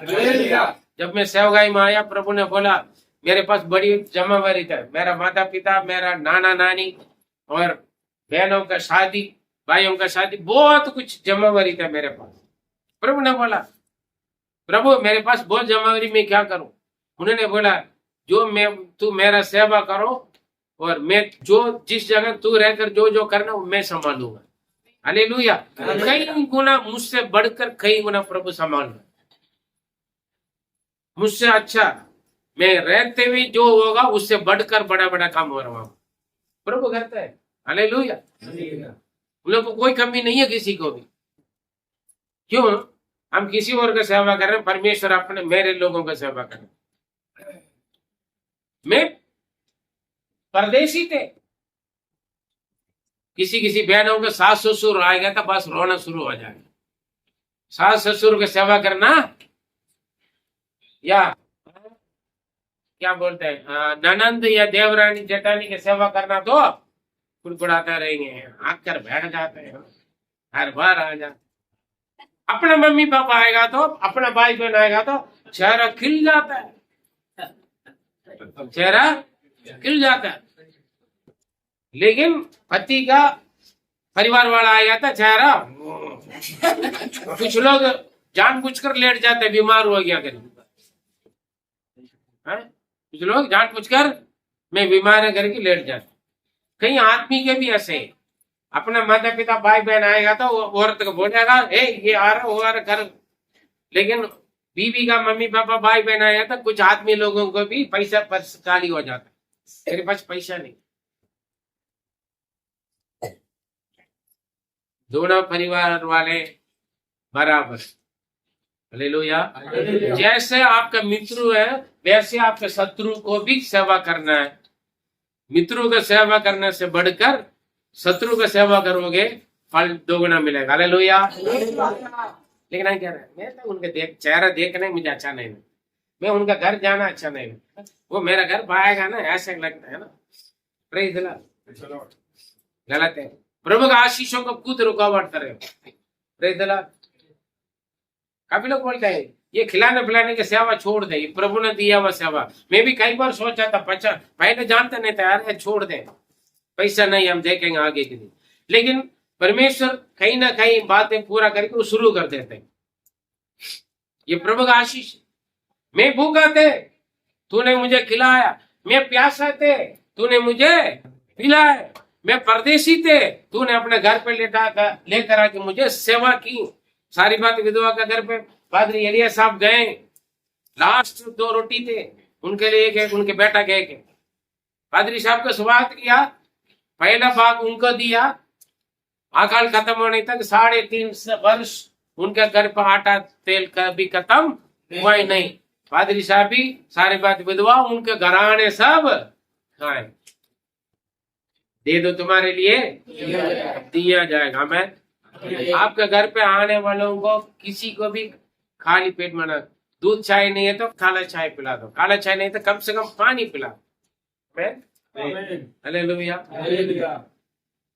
A: जब मैं सेवगाई में आया, प्रभु ने बोला मेरे पास बड़ी जमावरी है, मेरा माता पिता, मेरा नाना नानी और बहनों का शादी, भाइयों का शादी, बहुत कुछ जमावरी था मेरे पास। प्रभु ने बोला, प्रभु मेरे पास बहुत जमावरी, मैं क्या करूं? उन्होंने बोला, जो मैं तू मेरा सेवा करो, और मैं जो जिस जगह तू रहकर जो जो करना वो मैं संभालूंगा। हालेलुया। कई गुना मुझसे बढ़कर कई गुना प्रभु संभाल, मुझसे अच्छा मैं रहते हुए जो होगा उससे बढ़कर बड़ा बड़ा काम हो रहा हूं, प्रभु करता है। हालेलुया। उन लोग को कोई कमी नहीं है, किसी को भी। क्यों? हम किसी और का सेवा कर रहे हैं, परमेश्वर अपने मेरे लोगों का सेवा कर रहे हैं। मैं परदेशी थे, किसी किसी बहनों के सास ससुर आएगा तो बस रोना शुरू हो जाएगा। सास ससुर की सेवा करना, या क्या बोलते हैं, ननंद या देवरानी जेठानी की सेवा करना तो कुड़कुड़ाता रहेंगे, आकर बैठ जाते हैं, हर बार आ जाते। अपना मम्मी पापा आएगा तो, अपना भाई बहन आएगा तो चेहरा खिल जाता है, चेहरा खिल जाता है। लेकिन पति का परिवार वाला आएगा तो चेहरा, कुछ लोग जानबूझकर लेट जाते, बीमार हो गया करीब, कुछ लोग जानबूझकर मैं बीमार है करके लेट जाते। कहीं आदमी के भी ऐसे, अपना माता पिता भाई बहन आएगा तो औरत को बोलेगा, ये आ रहा वो आ रहा कर। लेकिन बीवी का मम्मी पापा भाई बहन आएगा तो कुछ आदमी लोगों को भी पैसा पर्स खाली हो जाता, मेरे पास पैसा नहीं। दोनों परिवार वाले बराबर। हालेलुया। जैसे आपका मित्र है वैसे आपके शत्रु को भी सेवा करना है। मित्रों का सेवा करने से बढ़कर शत्रु का सेवा करोगे, फल दोगुना मिलेगा। हालेलुया। लेकिन नहीं कह रहे, मैं तो उनके चेहरा देखने मुझे अच्छा नहीं लगता, मैं उनका घर जाना अच्छा नहीं लगता, वो मेरा घर पाएगा ना ऐसे लगता है ना। Praise the Lord. गलत है। प्रभु का आशीषों को खुद रुकावट करे। Praise the Lord. काफी लोग बोलते हैं ये खिलाने पिलाने की सेवा छोड़ दे, ये प्रभु ने दिया हुआ सेवा। मैं भी कई बार सोचा था, पहले जानते नहीं था यार, छोड़ दे, पैसा नहीं, हम देखेंगे आगे के लिए। लेकिन परमेश्वर कहीं ना कहीं बातें पूरा करके वो शुरू कर देते हैं। ये प्रभु का आशीष। मैं भूखा थे, तूने मुझे खिलाया, मैं प्यासा थे, तूने मुझे पिलाया, मैं परदेशी थे, तूने अपने घर पे लेकर आके मुझे सेवा की। सारी बात विधवा का घर पे पादरी एलिया साहब गए, लास्ट 2 रोटी थे, उनके लिए एक, उनके बेटा के एक। पादरी साहब का स्वागत किया, पहला भाग उनको दिया, अकाल खत्म होने तक 3.5 वर्ष उनके घर पर आटा तेल कभी खत्म हुआ ही नहीं। पादरी साहब भी सारी बात विधवा, उनके घराने सब खाए। दे दो तुम्हारे लिए दिया जाएगा। मैं आपके घर पे आने वालों को किसी को भी खाली पेट में ना, दूध चाय नहीं है तो काला चाय पिला दो, काला चाय नहीं तो कम से कम पानी पिला दो। हालेलुया।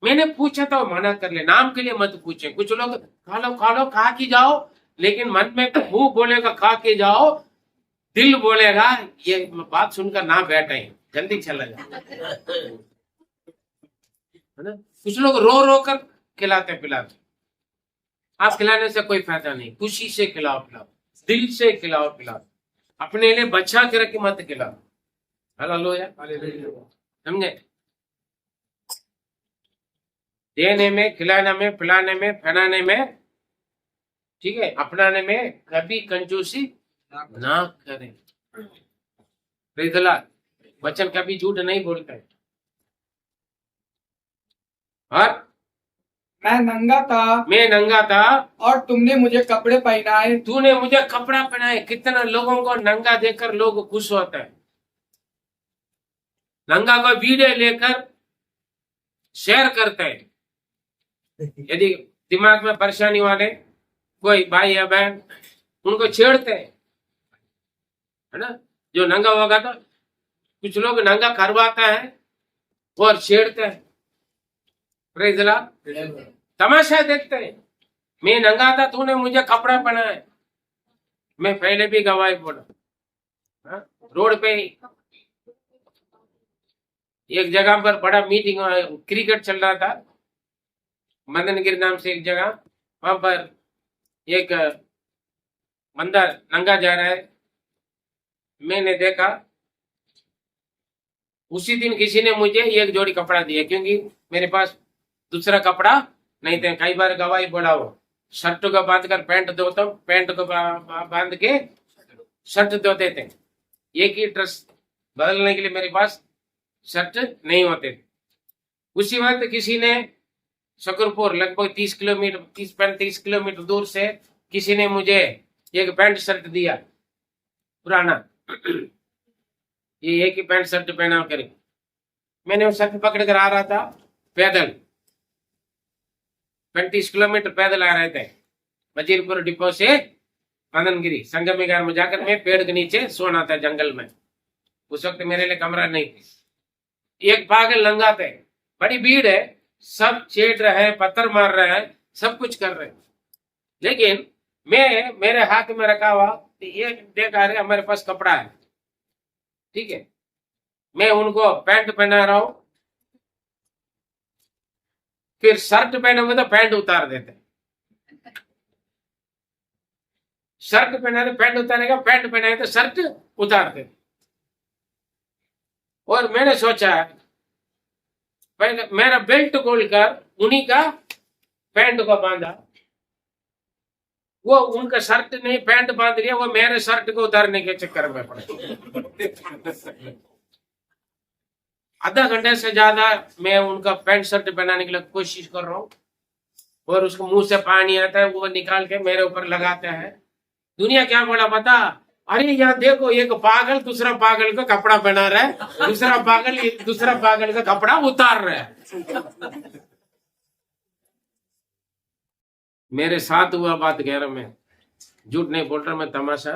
A: मैंने पूछा था, मना कर ले, नाम के लिए मत पूछे। कुछ लोग खा लो खा के जाओ, लेकिन मन में मुंह बोलेगा खा के जाओ, दिल बोलेगा ये बात सुनकर ना बैठे, जल्दी चला जाए, है ना। कुछ लोग रो रो कर खिलाते पिलाते। आप खिलाने से कोई फायदा नहीं, खुशी से खिलाओ पिलाओ, दिल से खिलाओ पिलाओ, अपने लिए बचा के रख के मत खिलाओ। हालेलुया। समझे? देने में, खिलाने में, पिलाने में, पहनाने में, ठीक है, अपनाने में कभी कंजूसी ना करें। Praise the Lord. वचन कभी झूठ नहीं बोलता है। और
B: मैं नंगा था और तुमने मुझे कपड़े पहनाए।
A: तूने मुझे कपड़ा पहनाए। कितना लोगों को नंगा देखकर लोग खुश होते हैं। नंगा को वीडियो लेकर शेयर करते हैं। यदि दिमाग में परेशानी वाले कोई भाई या बहन, उनको छेड़ते हैं, है ना। जो नंगा होगा तो कुछ लोग नंगा करवाता है और छेड़ते हैं। Praise the Lord. तमाशा देखते हैं। मैं नंगा था, तूने मुझे कपड़ा पहनाया। मैं पहले भी गवाही बोला, रोड पे एक जगह पर बड़ा मीटिंग, क्रिकेट चल रहा था, मदनगिरी नाम से एक जगह, वहां पर एक बंदा नंगा जा रहा है। मैंने देखा, उसी दिन किसी ने मुझे एक जोड़ी कपड़ा दिया, क्योंकि मेरे पास दूसरा कपड़ा नहीं थे। कई बार गवाही बोला हो, शर्ट को बांध कर पैंट धोता हूँ, पैंट को बांध के शर्ट धोते थे। एक ही ड्रेस बदलने के लिए मेरे पास शर्ट नहीं होते थे। उसी वक्त किसी ने शकरपुर लगभग 30 किलोमीटर दूर से किसी ने मुझे एक पैंट शर्ट दिया पुराना। ये एक ही पैंट शर्ट पहना कर मैंने वो शर्ट पकड़ कर आ रहा था पैदल, 35 किलोमीटर पैदल आ रहे थे वजीरपुर डिपो से मदनगिरी। संगम घाट में जाकर मैं पेड़ के नीचे सोना था जंगल में। उस वक्त मेरे लिए कमरा नहीं थी। एक पागल नंगा थे, बड़ी भीड़ है, सब छेड़ रहे हैं, पत्थर मार रहे हैं, सब कुछ कर रहे हैं, लेकिन मैं मेरे हाथ में रखा हुआ ये देखा रहे हमारे पास कपड़ा है, ठीक है। मैं उनको पैंट पहना रहा हूं, फिर शर्ट पहने हुए तो पैंट उतार देते, शर्ट पहना तो पैंट उतारेगा, पैंट पहनाए तो शर्ट उतार देते। और मैंने सोचा पहले मेरा बेल्ट खोलकर उन्हीं का पैंट को बांधा। वो उनका शर्ट नहीं पैंट बांध लिया, वो मेरे शर्ट को उतारने के चक्कर में पड़े। आधा घंटे से ज्यादा मैं उनका पैंट शर्ट पहनाने के लिए कोशिश कर रहा हूं, और उसको मुंह से पानी आता है, वो निकाल के मेरे ऊपर लगाते हैं। दुनिया क्या बोला पता, अरे यहाँ देखो एक पागल दूसरा पागल का कपड़ा पहना रहा है, दूसरा पागल का कपड़ा उतार रहा है। मेरे साथ हुआ बात कह रहा, मैं झूठ नहीं बोल रहा, मैं तमाशा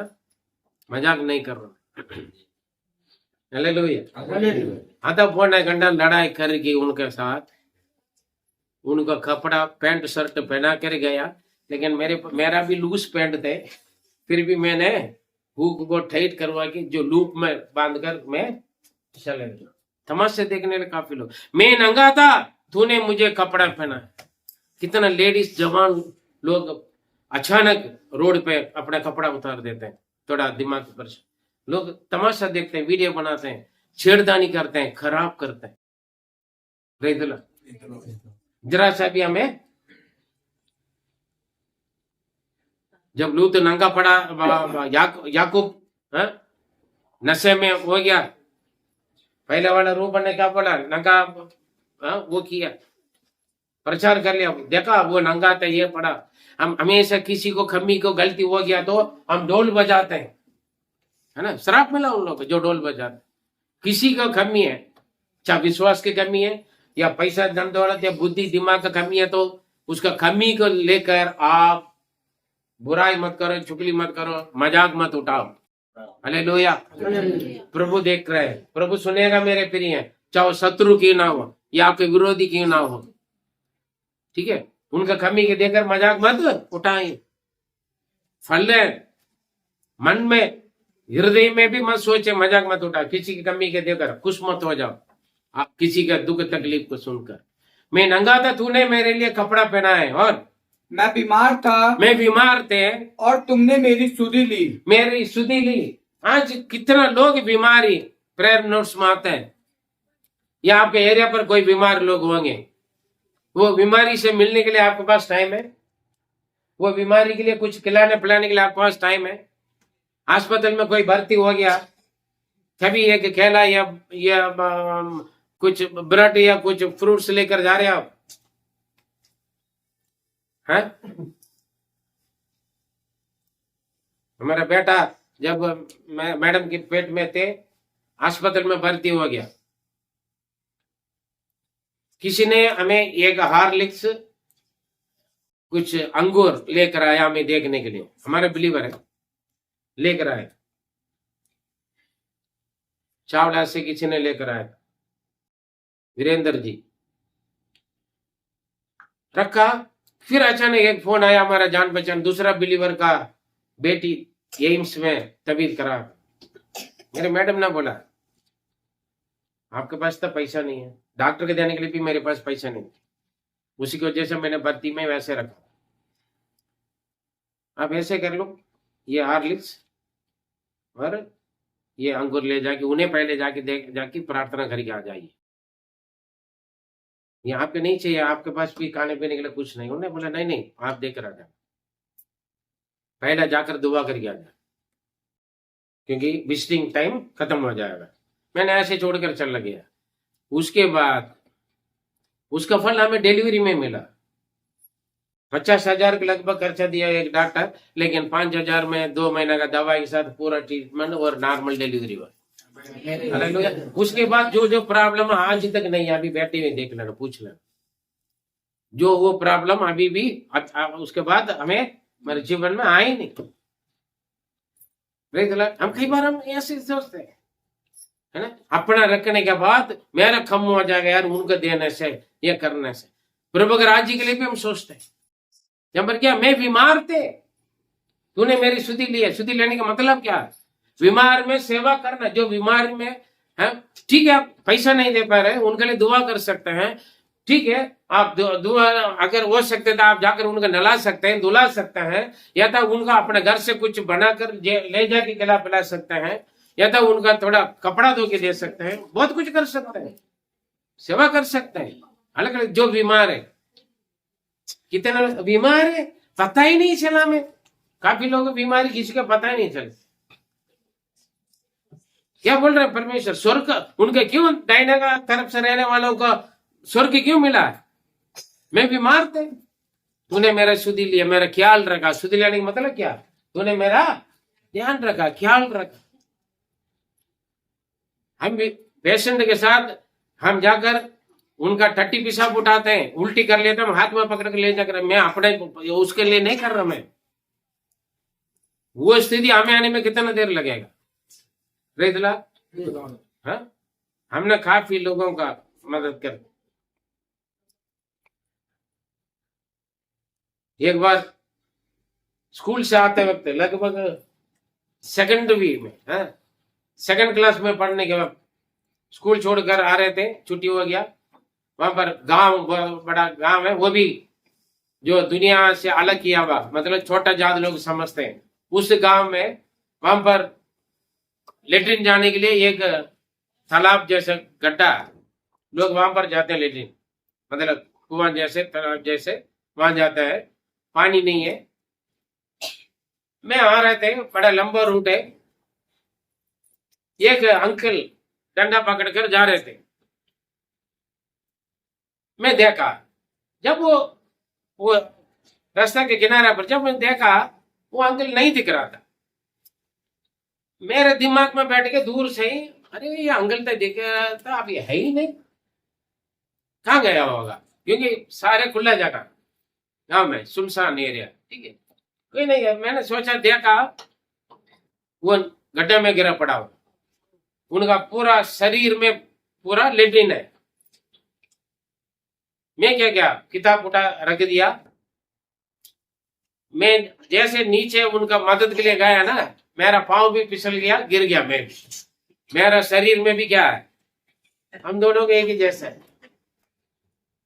A: मजाक नहीं कर रहा। हालेलुया। आधा पौना घंटा लड़ाई करके उनके साथ, उनका कपड़ा पैंट शर्ट पहना कर गया, लेकिन मेरा भी लूज पैंट थे, फिर भी मैंने हुक को टाइट करवा के जो लूप में बांध कर मैं चले गया। तमाशे देखने में काफी लोग, मैं नंगा था, तूने मुझे कपड़ा पहना। कितना लेडीज जवान लोग अचानक रोड पे अपना कपड़ा उतार देते हैं, थोड़ा दिमाग पर लोग तमाशा देखते हैं, वीडियो बनाते हैं, छेड़खानी करते हैं, खराब करते हैं। जरा सा भी हमें, जब लूत नंगा पड़ा, याकूब नशे में हो गया, पहले वाला रूप ने क्या बोला, नंगा वो किया, प्रचार कर लिया, देखा वो नंगा था, ये पड़ा। हम हमेशा किसी को खम्मी को गलती हो गया तो हम ढोल बजाते हैं, है ना, श्राप मिला उन लोग जो ढोल बजाते। किसी का कमी है, चाहे विश्वास की कमी है या पैसा धन दौलत या बुद्धि दिमाग का कमी है, तो उसका कमी को लेकर आप बुराई मत करो, चुगली मत करो, मजाक मत उठाओ। हालेलुया। प्रभु देख रहे हैं, प्रभु सुनेगा मेरे प्रिय, चाहे शत्रु की ना हो या आपके विरोधी की ना हो, ठीक है। उनका कमी के देकर मजाक मत उठाएं। फल मन में हृदय में भी मत सोचे, मजाक मत उठाओ। किसी की कमी के देकर खुश मत हो जाओ आप किसी का दुख तकलीफ को सुनकर। मैं नंगा था, तूने मेरे लिए कपड़ा पहना है, और
B: मैं बीमार
A: थे
B: और तुमने मेरी सुधि ली।
A: आज कितना लोग बीमारी प्रेयर नोट्स में आते हैं, या आपके एरिया पर कोई बीमार लोग होंगे, वो बीमारी से मिलने के लिए आपके पास टाइम है? वो बीमारी के लिए कुछ खिलाने पिलाने के लिए आपके पास टाइम है? अस्पताल में कोई भर्ती हो गया, कभी एक केला या कुछ ब्रेड या कुछ फ्रूट्स लेकर जा रहे आप, हैं? हमारा बेटा जब मैडम के पेट में थे, अस्पताल में भर्ती हो गया, किसी ने हमें एक हार्लिक्स कुछ अंगूर लेकर आया हमें देखने के लिए, हमारे बिलीवर है, लेकर आए, चावला से किसी ने लेकर आया, वीरेंद्र जी रखा। फिर अचानक एक फोन आया, हमारा जान पहचान दूसरा बिलीवर का बेटी एम्स में तबीयत खराब। मेरे मैडम ने बोला, आपके पास तो पैसा नहीं है, डॉक्टर के देने के लिए भी मेरे पास पैसा नहीं। उसी की वजह से मैंने बत्ती में वैसे रखा। आप ऐसे कर लो, ये हार्लिक्स और ये अंगूर ले जाके उन्हें पहले जाके देख जाके प्रार्थना करके आ जाइए। ये आपके नहीं चाहिए, आपके पास भी खाने पीने के लिए कुछ नहीं। उन्होंने बोला नहीं नहीं, आप देकर आ जाए, पहले जाकर दुआ करके आ जाए, क्योंकि विजिटिंग टाइम खत्म हो जाएगा। मैंने ऐसे छोड़कर चल गया। उसके बाद उसका फल हमें डिलीवरी में मिला। 50,000 के लगभग खर्चा दिया एक डॉक्टर, लेकिन 5,000 में 2 महीने का दवाई के साथ पूरा ट्रीटमेंट और नॉर्मल डिलीवरी हुआ। हालेलुया। उसके बाद जो जो प्रॉब्लम आज तक नहीं, अभी बैठे हुए देख लेना, पूछ लेना, जो वो प्रॉब्लम अभी भी उसके बाद हमें हमारे जीवन में आई नहीं। हम कई बार हम ऐसे सोचते हैं, है ना, अपना रखने के बाद मेरा कम हो जाएगा यार, उनको देने से, ये करने से। प्रभु के राज्य के लिए भी हम सोचते हैं। जब पर क्या, मैं बीमार थे, तूने मेरी सुधि ली है। सुधि लेने का मतलब क्या है? बीमार में सेवा करना। जो बीमार में है, ठीक है, आप पैसा नहीं दे पा रहे, उनके लिए दुआ कर सकते हैं, ठीक है, आप दुआ अगर हो सकते तो आप जाकर उनको नहला सकते हैं, धुला सकते हैं, या तो उनका अपने घर से कुछ बनाकर ले जाके खिला पिला सकते हैं, या तो उनका थोड़ा कपड़ा धो के दे सकते हैं, बहुत कुछ कर सकते हैं, सेवा कर सकते हैं। अलग अलग जो बीमार है, कितने बीमार है पता ही नहीं चला। में काफी लोगों को बीमारी किसी का पता ही नहीं चलता। क्या बोल रहे हैं परमेश्वर? स्वर्ग उनके क्यों, दाहिने का तरफ से रहने वालों को स्वर्ग क्यों मिला है? मैं बीमार थे, तूने मेरा सुधि लिया, मेरा ख्याल रखा। सुधि लेने का मतलब क्या? तूने मेरा ध्यान रखा, ख्याल रखा। हम भी पेशेंट के साथ हम जाकर उनका टट्टी पेशाब उठाते हैं, उल्टी कर लेते हैं, हम हाथ में पकड़ कर ले जाकर, मैं अपने उसके लिए नहीं कर रहा। मैं वो स्थिति हमें आने में कितना देर लगेगा? रेदला, हाँ, हमने काफी लोगों का मदद कर। एक बार स्कूल से आते वक्त लगभग सेकंड वीक में, सेकंड क्लास में पढ़ने के वक्त स्कूल छोड़कर आ रहे थे, छुट्टी हो गया। वहां पर गांव, बड़ा गांव है, वो भी जो दुनिया से अलग किया हुआ, मतलब छोटा जात लोग समझते हैं। उस गांव में वहां पर लेटरिन जाने के लिए एक तालाब जैसे गड्ढा, लोग वहां पर जाते हैं लेटरिन, मतलब कुआं जैसे, तालाब जैसे, वहां जाता है, पानी नहीं है। मैं आ रहे थे, बड़ा लंबा रूट है। एक अंकल डंडा पकड़कर जा रहे थे। मैं देखा, जब वो रास्ता के किनारे पर जब मैं देखा, वो अंकल नहीं दिख रहा था। मेरे दिमाग में बैठ के दूर से ही, अरे ये अंकल तो दिख रहा था, अब ये है ही नहीं, कहाँ गया होगा? क्योंकि सारे खुला जगह, गाँव में सुनसान एरिया, ठीक है, कोई नहीं है। मैंने सोचा, देखा वो गड्ढे में गिरा पड़ा हुआ, उनका पूरा शरीर में पूरा लेटरिन है। मैं क्या क्या किताब उठा रख दिया। मैं जैसे नीचे उनका मदद के लिए गया ना, मेरा पांव भी फिसल गया, गिर गया मैं भी। मेरा शरीर में भी क्या है, हम दोनों के एक ही जैसा है।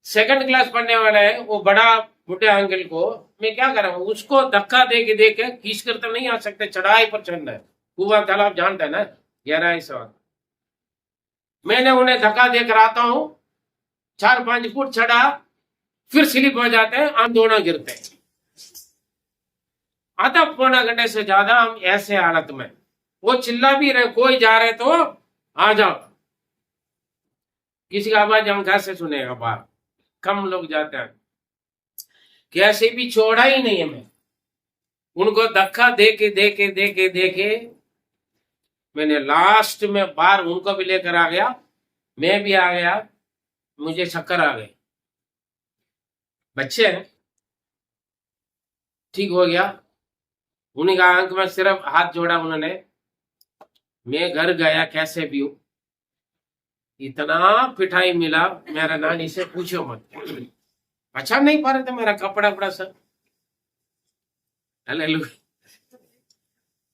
A: सेकंड क्लास पढ़ने वाला है वो बड़ा बुढ़े अंकल को मैं क्या कर रहा हूँ, उसको धक्का दे के खींच कर तो नहीं आ सकते, चढ़ाई पर चढ़ना है, कुआं तालाब जानता है ना, गहराई से। मैंने उन्हें धक्का देकर आता हूं, 4-5 फुट चढ़ा, फिर स्लिप हो जाते हैं, हम दोनों गिरते हैं। आधा पौना घंटे से ज्यादा हम ऐसे हालत में, वो चिल्ला भी रहे, कोई जा रहे तो आ जाओ। किसी का आवाज हम कैसे सुनेगा बाहर? कम लोग जाते हैं, कैसे भी छोड़ा ही नहीं है। मैं उनको धक्का देके मैंने लास्ट में बाहर उनको भी लेकर आ गया, मैं भी आ गया, मुझे चक्कर आ गई। बच्चे हैं, ठीक हो गया। उन्हीं का अंक में सिर्फ हाथ जोड़ा उन्होंने। मैं घर गया, कैसे भी हूं, इतना पिटाई मिला, मेरा नानी से पूछो मत। अच्छा नहीं पा रहे थे, मेरा कपड़ा बड़ा सब।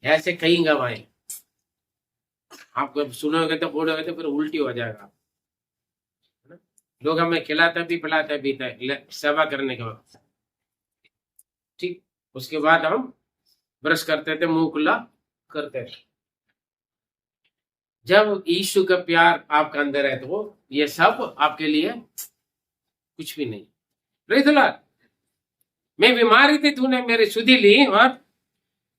A: ऐसे कई गवाए, आपको सुनोगे तो बोलोगे तो फिर उल्टी हो जाएगा। लोग हमें खिलाते भी पिलाते भी थे सेवा करने के वक्त, ठीक। उसके बाद हम ब्रश करते थे, मुंह खुला करते थे। जब यीशु का प्यार आपके अंदर है तो ये सब आपके लिए कुछ भी नहीं। Praise the Lord. मैं बीमारी थी, तूने मेरी सुधि ली, और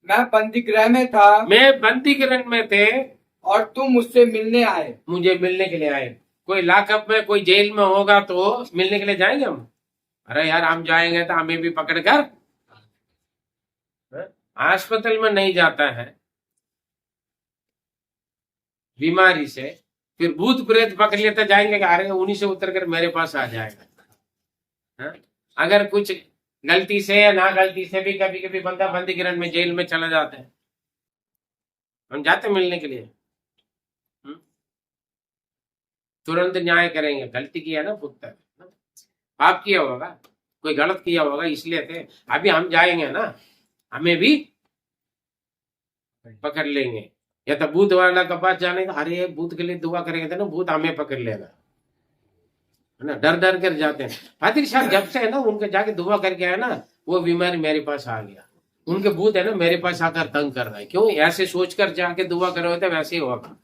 B: मैं बंदी गृह में था
A: मैं बंदी गृह में थे,
B: और तुम मुझसे मिलने आए।
A: मुझे मिलने के लिए आए। कोई लॉकअप में, कोई जेल में होगा तो मिलने के लिए जाएंगे हम? अरे यार, हम जाएंगे तो हमें भी पकड़ कर, अस्पताल में नहीं जाता है बीमारी से, फिर भूत प्रेत पकड़ लेते जाएंगे कि अरे उन्हीं से उतर कर मेरे पास आ जाएगा। हाँ? अगर कुछ गलती से या ना गलती से भी कभी कभी बंदा बंदी गृह में, जेल में चला जाता है, हम जाते मिलने के लिए, तुरंत न्याय करेंगे। गलती किया ना पुत्र, पाप किया होगा, कोई गलत किया होगा, इसलिए थे। अभी हम जाएंगे ना, हमें भी पकड़ लेंगे। या तो भूत वाला के पास जाने का, अरे भूत के लिए दुआ करेंगे तो ना भूत हमें पकड़ लेगा, है ना। डर डर कर जाते हैं। पादरी साहब जब से है ना उनके जाके दुआ करके आया ना, वो बीमारी मेरे पास आ गया। उनके भूत है ना मेरे पास आकर तंग कर रहा है। क्यों? ऐसे सोचकर जाके दुआ करोगे तो वैसे ही होगा।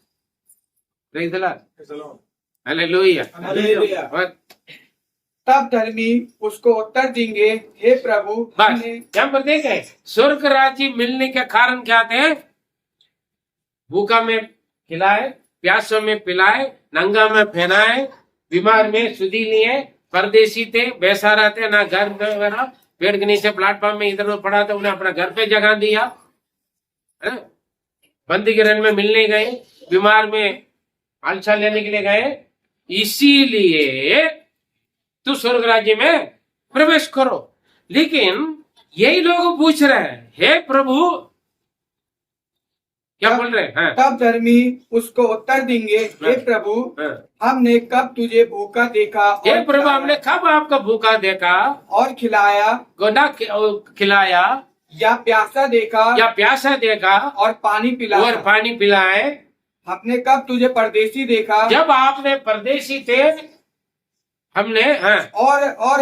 A: Praise the Lord, hallelujah. और
B: तब धर्मी उसको उत्तर देंगे, हे प्रभु,
A: बस
B: हमने
A: यहाँ पर देखे स्वर्ग राज्य मिलने के कारण क्या थे? भूखा में खिलाए, प्यासों में पिलाए, नंगा में पहनाए, बीमार में सुधी लिए, परदेशी थे, बेसहारा थे, ना घर वगैरह, पेड़ के नीचे प्लेटफॉर्म में इधर उधर पड़ा था, उन्हें अपना घर पे जगह दिया, है? बंदी गृह में मिलने गए, बीमार में हालचाल लेने के लिए गए, इसीलिए तू स्वर्ग राज्य में प्रवेश करो। लेकिन यही लोग पूछ रहे हैं, हे प्रभु, क्या बोल रहे हैं? हाँ,
B: तब धर्मी उसको उत्तर देंगे, हे प्रभु,
A: हाँ।
B: हमने कब तुझे भूखा देखा
A: हे
B: और
A: प्रभु, हमने कब आपका भूखा देखा
B: और खिलाया,
A: गोदा खिलाया,
B: या प्यासा देखा
A: या प्यासा देखा
B: और पानी पिलाया?
A: और पानी पिलाए?
B: हमने कब तुझे परदेशी देखा
A: जब आपने परदेशी थे, हमने, हाँ,
B: और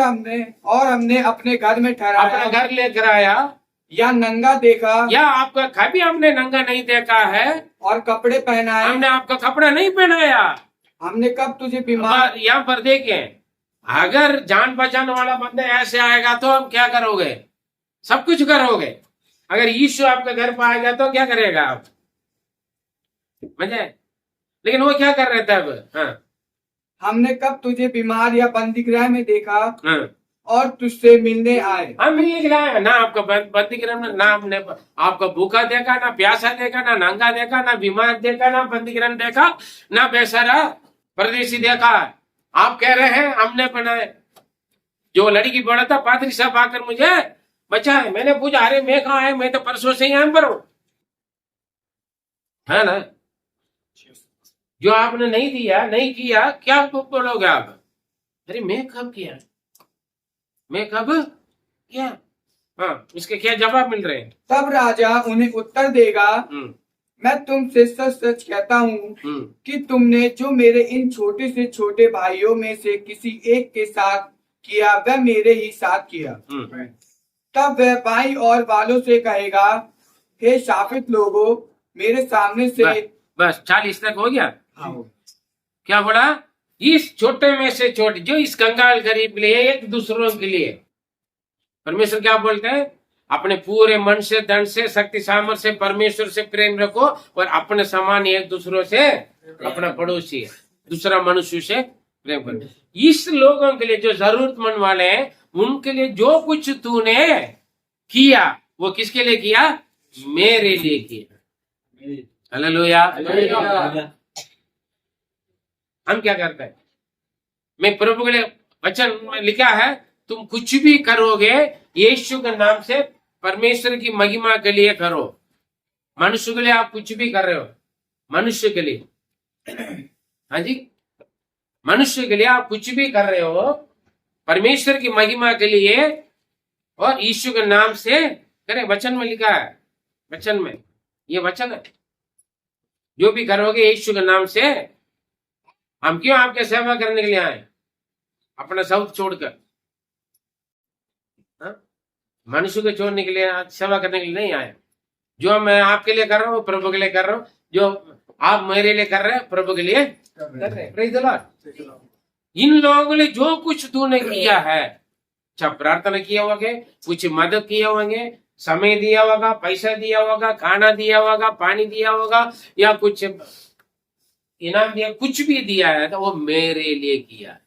B: हमने अपने घर में ठहराया,
A: अपना घर लेकर आया,
B: या नंगा देखा
A: या आपका कभी हमने नंगा नहीं देखा है,
B: और कपड़े पहनाए?
A: हमने आपका कपड़ा नहीं पहनाया।
B: हमने कब तुझे बीमार
A: यहाँ पर देखें, अगर जान पहचान वाला बंदा ऐसे आएगा तो हम क्या करोगे? सब कुछ करोगे। अगर यीशु आपके घर पर आएगा तो क्या करेगा आप? मजे। लेकिन वो क्या कर रहे थे अब? हाँ,
B: हमने कब तुझे बीमार या बंदी गृह में देखा
A: हाँ।
B: और तुझसे मिलने आए?
A: हम मिलने के लिए आए ना, आपका बंदी गृह में ना हमने आपका भूखा देखा, ना प्यासा देखा, ना नंगा देखा, ना बीमार देखा, ना बंदी गृह देखा, ना बेसहारा परदेशी देखा। आप कह रहे हैं हमने बनाए। जो लड़की बोला था, पादरी साहब आकर मुझे बचाए, मैंने पूछा, अरे मैं कहाँ है? मैं तो परसों से यहाँ पर हूँ, है ना। जो आपने नहीं दिया, नहीं किया, क्या बोलोगे आप? अरे मैं कब किया, मैं कब किया? हाँ, इसके क्या जवाब मिल रहे हैं?
B: तब राजा उन्हें उत्तर देगा, मैं तुमसे सच सच कहता हूँ कि तुमने जो मेरे इन छोटे से छोटे भाइयों में से किसी एक के साथ किया, वह मेरे ही साथ किया। तब वह भाई और वालों से कहेगा, हे शापित लोगों, मेरे सामने से
A: बस 40 तक हो गया।
B: हाँ।
A: क्या बोला? इस छोटे में से छोटे, जो इस कंगाल गरीब के लिए, एक दूसरों के लिए परमेश्वर क्या बोलते हैं? अपने पूरे मन से, धन से, शक्ति सामर्थ्य से परमेश्वर से प्रेम रखो, और अपने समान एक दूसरों से, अपना पड़ोसी दूसरा मनुष्य से प्रेम करो। इस लोगों के लिए जो जरूरतमंद वाले हैं, उनके लिए जो कुछ तूने किया, वो किसके लिए किया? मेरे लिए किया। हालेलुया। हम क्या करते हैं? मैं प्रभु के लिए वचन में लिखा है, तुम कुछ भी करोगे यीशु के नाम से, परमेश्वर की महिमा के लिए करो। मनुष्य के लिए आप कुछ भी कर रहे हो, मनुष्य के लिए, हाँ जी, मनुष्य के लिए आप कुछ भी कर रहे हो, परमेश्वर की महिमा के लिए और यीशु के नाम से करें। वचन में लिखा है, वचन में, ये वचन है, जो भी करोगे यीशु के नाम से। हम क्यों आपके सेवा करने के लिए आए? अपना सब छोड़कर। हाँ? मनुष्य को छोड़ने के लिए, सेवा करने के लिए नहीं आए। जो मैं आपके लिए कर रहा हूँ वो प्रभु के लिए कर रहा हूँ, जो आप मेरे लिए कर रहे हैं प्रभु के लिए कर रहे हैं। Praise the Lord। इन लोगों के लिए जो कुछ तूने किया है, चाहे प्रार्थना किया होगा, कुछ मदद किया होंगे, समय दिया होगा, पैसा दिया होगा, खाना दिया होगा, पानी दिया होगा, या कुछ इनाम दिया, कुछ भी दिया है तो वो मेरे लिए किया है।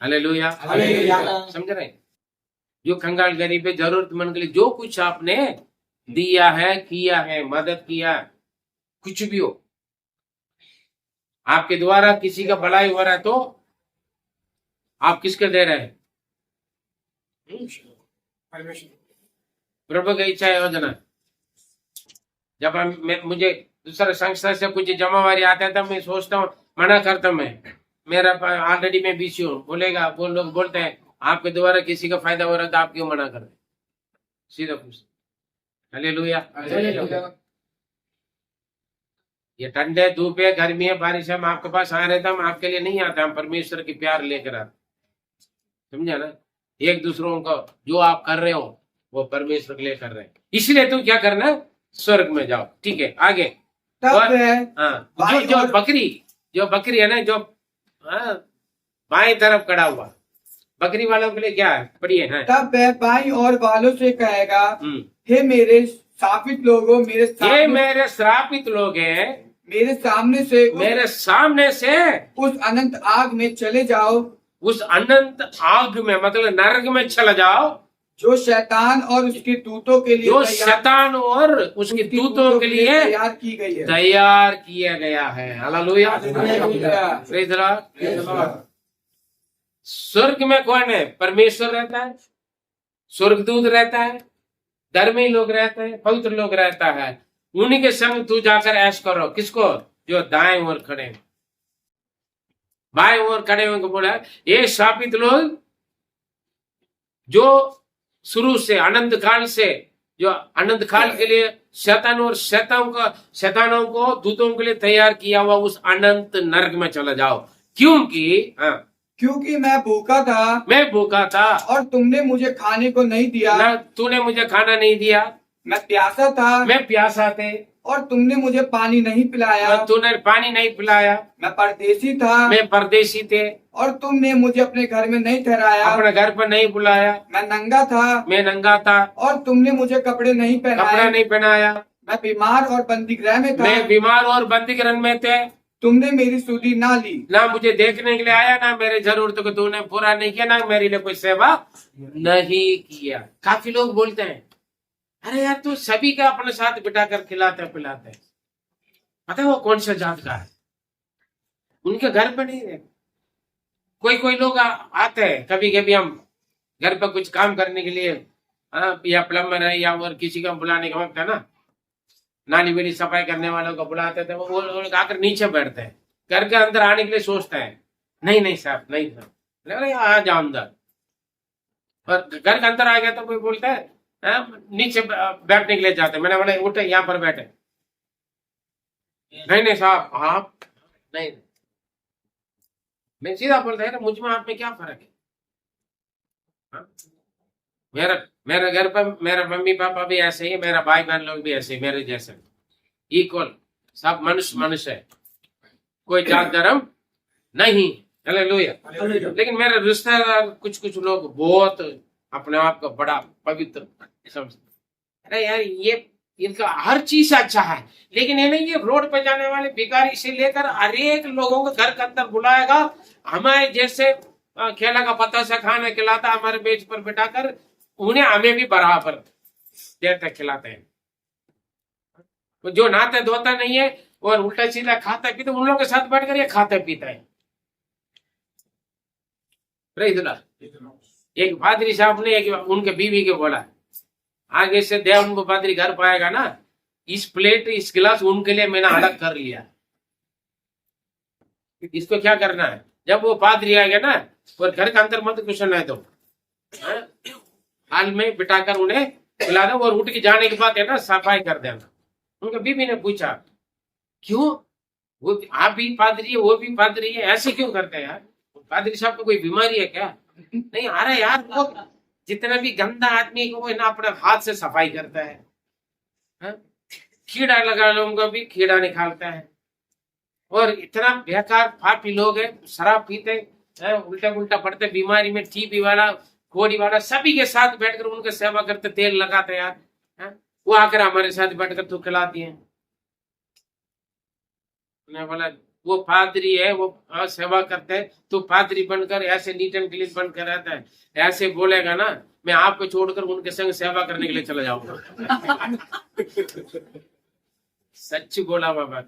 A: हालेलुया। समझ रहे हैं? जो कंगाल गरीब है, जरूरतमंद के लिए जो कुछ आपने दिया है, किया है, मदद किया, कुछ भी हो, आपके द्वारा किसी का भलाई हो रहा है तो आप किसके दे रहे हैं? प्रभु की इच्छा योजना। जब मुझे दूसरा संस्था से कुछ जमावारी आता है तब मैं सोचता हूँ, मना करता हूँ, मेरा ऑलरेडी मैं बिजी हूँ। बोलेगा, वो लोग बोलते हैं आपके द्वारा किसी का फायदा हो रहा था, आप क्यों मना कर रहे? सीधा पूछ। हालेलुया। ये ठंडे धूप है, गर्मी है, बारिश है, हम आपके पास आ रहे थे, हम आपके लिए नहीं आते, हम परमेश्वर की प्यार लेकर आते। समझा ना? एक दूसरों को जो आप कर रहे हो वो परमेश्वर के लिए कर रहे हैं, इसलिए तुम क्या करना, स्वर्ग में जाओ। ठीक है, आगे।
B: तब है
A: हाँ, जो बकरी है ना, जो बाएं तरफ खड़ा हुआ, बकरी वालों के लिए क्या है? पढ़िए। हाँ।
B: तब वह बाईं ओर वालों से कहेगा, हे मेरे श्रापित लोगों,
A: ये मेरे श्रापित लोग हैं,
B: मेरे सामने से उस अनंत आग में चले जाओ।
A: उस अनंत आग में मतलब नरक में चला जाओ,
B: जो शैतान और उसके दूतों के लिए तैयार की गई है,
A: तैयार किया गया है। हालेलुया। Praise the Lord. स्वर्ग में कौन है? परमेश्वर रहता है, स्वर्गदूत रहता है, धर्मी लोग रहते हैं, पवित्र लोग रहता है। उन्हीं के संग तू जाकर ऐश करो। किसको? जो दाएं ओर खड़े हैं। बाएं ओर खड़े हुए को बोला ये शापित लोग जो शुरू से अनंत काल से, जो अनंत काल के लिए शैतानों को दूतों के लिए तैयार किया हुआ उस अनंत नरक में चला जाओ। क्योंकि मैं भूखा था और तुमने मुझे खाने को नहीं दिया, तूने मुझे खाना नहीं दिया। मैं प्यासा थे और तुमने मुझे पानी नहीं पिलाया, तूने पानी नहीं पिलाया। मैं परदेसी थे और तुमने मुझे अपने घर में नहीं ठहराया, अपने घर पर नहीं बुलाया। मैं नंगा था और तुमने मुझे कपड़े नहीं पहनाया। मैं बीमार और बंदीगृह में थे, तुमने मेरी सुधि ना ली। ना मुझे देखने के लिए आया, ना मेरे जरूरतों को तूने पूरा नहीं किया, ना मेरे लिए कोई सेवा नहीं किया। काफी लोग बोलते हैं, अरे यार तू सभी का अपने साथ बिठाकर खिलाते पिलाते, पता है वो कौन सा जात का है? उनके घर पे नहीं रहते। कोई लोग आते हैं, कभी कभी हम घर पर कुछ काम करने के लिए, या प्लम्बर है या और किसी को बुलाने का वक्त है ना, नाली वेली सफाई करने वालों को बुलाते थे, वो लोग आकर नीचे बैठते हैं। घर के अंदर आने के लिए सोचते हैं, नहीं साहब, नहीं साहब, अरे आ जाओ अंदर। और घर के अंदर आ गया तो कोई बोलता है नीचे बैठने के लिए जाते। मैंने बोला उठे, यहाँ पर बैठे। नहीं साहब, आप नहीं। मैं सीधा बोलता है मुझ में आप में क्या फर्क है? मेरा घर पर मेरा मम्मी पापा भी ऐसे ही, मेरा भाई बहन लोग भी ऐसे, मेरे जैसे इक्वल, सब मनुष्य है, कोई जात धर्म नहीं। हालेलुया। लेकिन मेरे रिश्तेदार कुछ लोग बहुत अपने आप को बड़ा पवित्र समझते। अरे यार ये इनका हर चीज अच्छा है, लेकिन ये रोड पे जाने वाले भिखारी से लेकर हर एक लोगों को घर के अंदर बुलाएगा, हमारे जैसे खेला का पत्ता से खाना खिलाता, हमारे बेच पर बिठाकर उन्हें हमें भी बराबर देते खिलाते हैं। जो नहाते धोता नहीं है और उल्टा सीधा खाता पीता, उन लोगों के साथ बैठकर ये खाता पीता है। एक पादरी साहब ने उनके बीवी के बोला, आगे से देव उनको पादरी घर पाएगा ना, इस प्लेट इस गिलास उनके लिए मैंने अलग कर लिया। इसको क्या करना है, जब वो पादरी आएगा ना, और घर के अंदर मत कुछ है तो हाल में बिठाकर उन्हें खिला दो, और उठ के जाने के बाद है ना सफाई कर देना। उनके बीबी ने पूछा, क्यों? वो आप भी पादरी है, वो भी पादरी है, ऐसे क्यों करते हैं यार? पादरी साहब को कोई बीमारी है क्या? नहीं आ रहा यार, वो जितना भी गंदा आदमी को वो ना अपने हाथ से सफाई करता है, हाँ? कीड़ा लगा लोगों भी कीड़ा निकालता है। और इतना बेकार पापी लोग है, शराब पीते हैं, उल्टा उल्टा पड़ते, बीमारी में टीबी वाला, कोड़ी वाला, सभी के साथ बैठकर उनके सेवा करते, तेल लगाते यार, हाँ? वो आकर हमारे साथ बैठकर तो खिलाती हैं। मैं बोला वो पादरी है, वो सेवा करते हैं, तो पादरी बनकर ऐसे नीट एंड क्लीन बनकर रहता है, ऐसे बोलेगा ना, मैं आपको छोड़कर उनके संग सेवा करने के लिए चला जाऊंगा। सच बोला बाबा,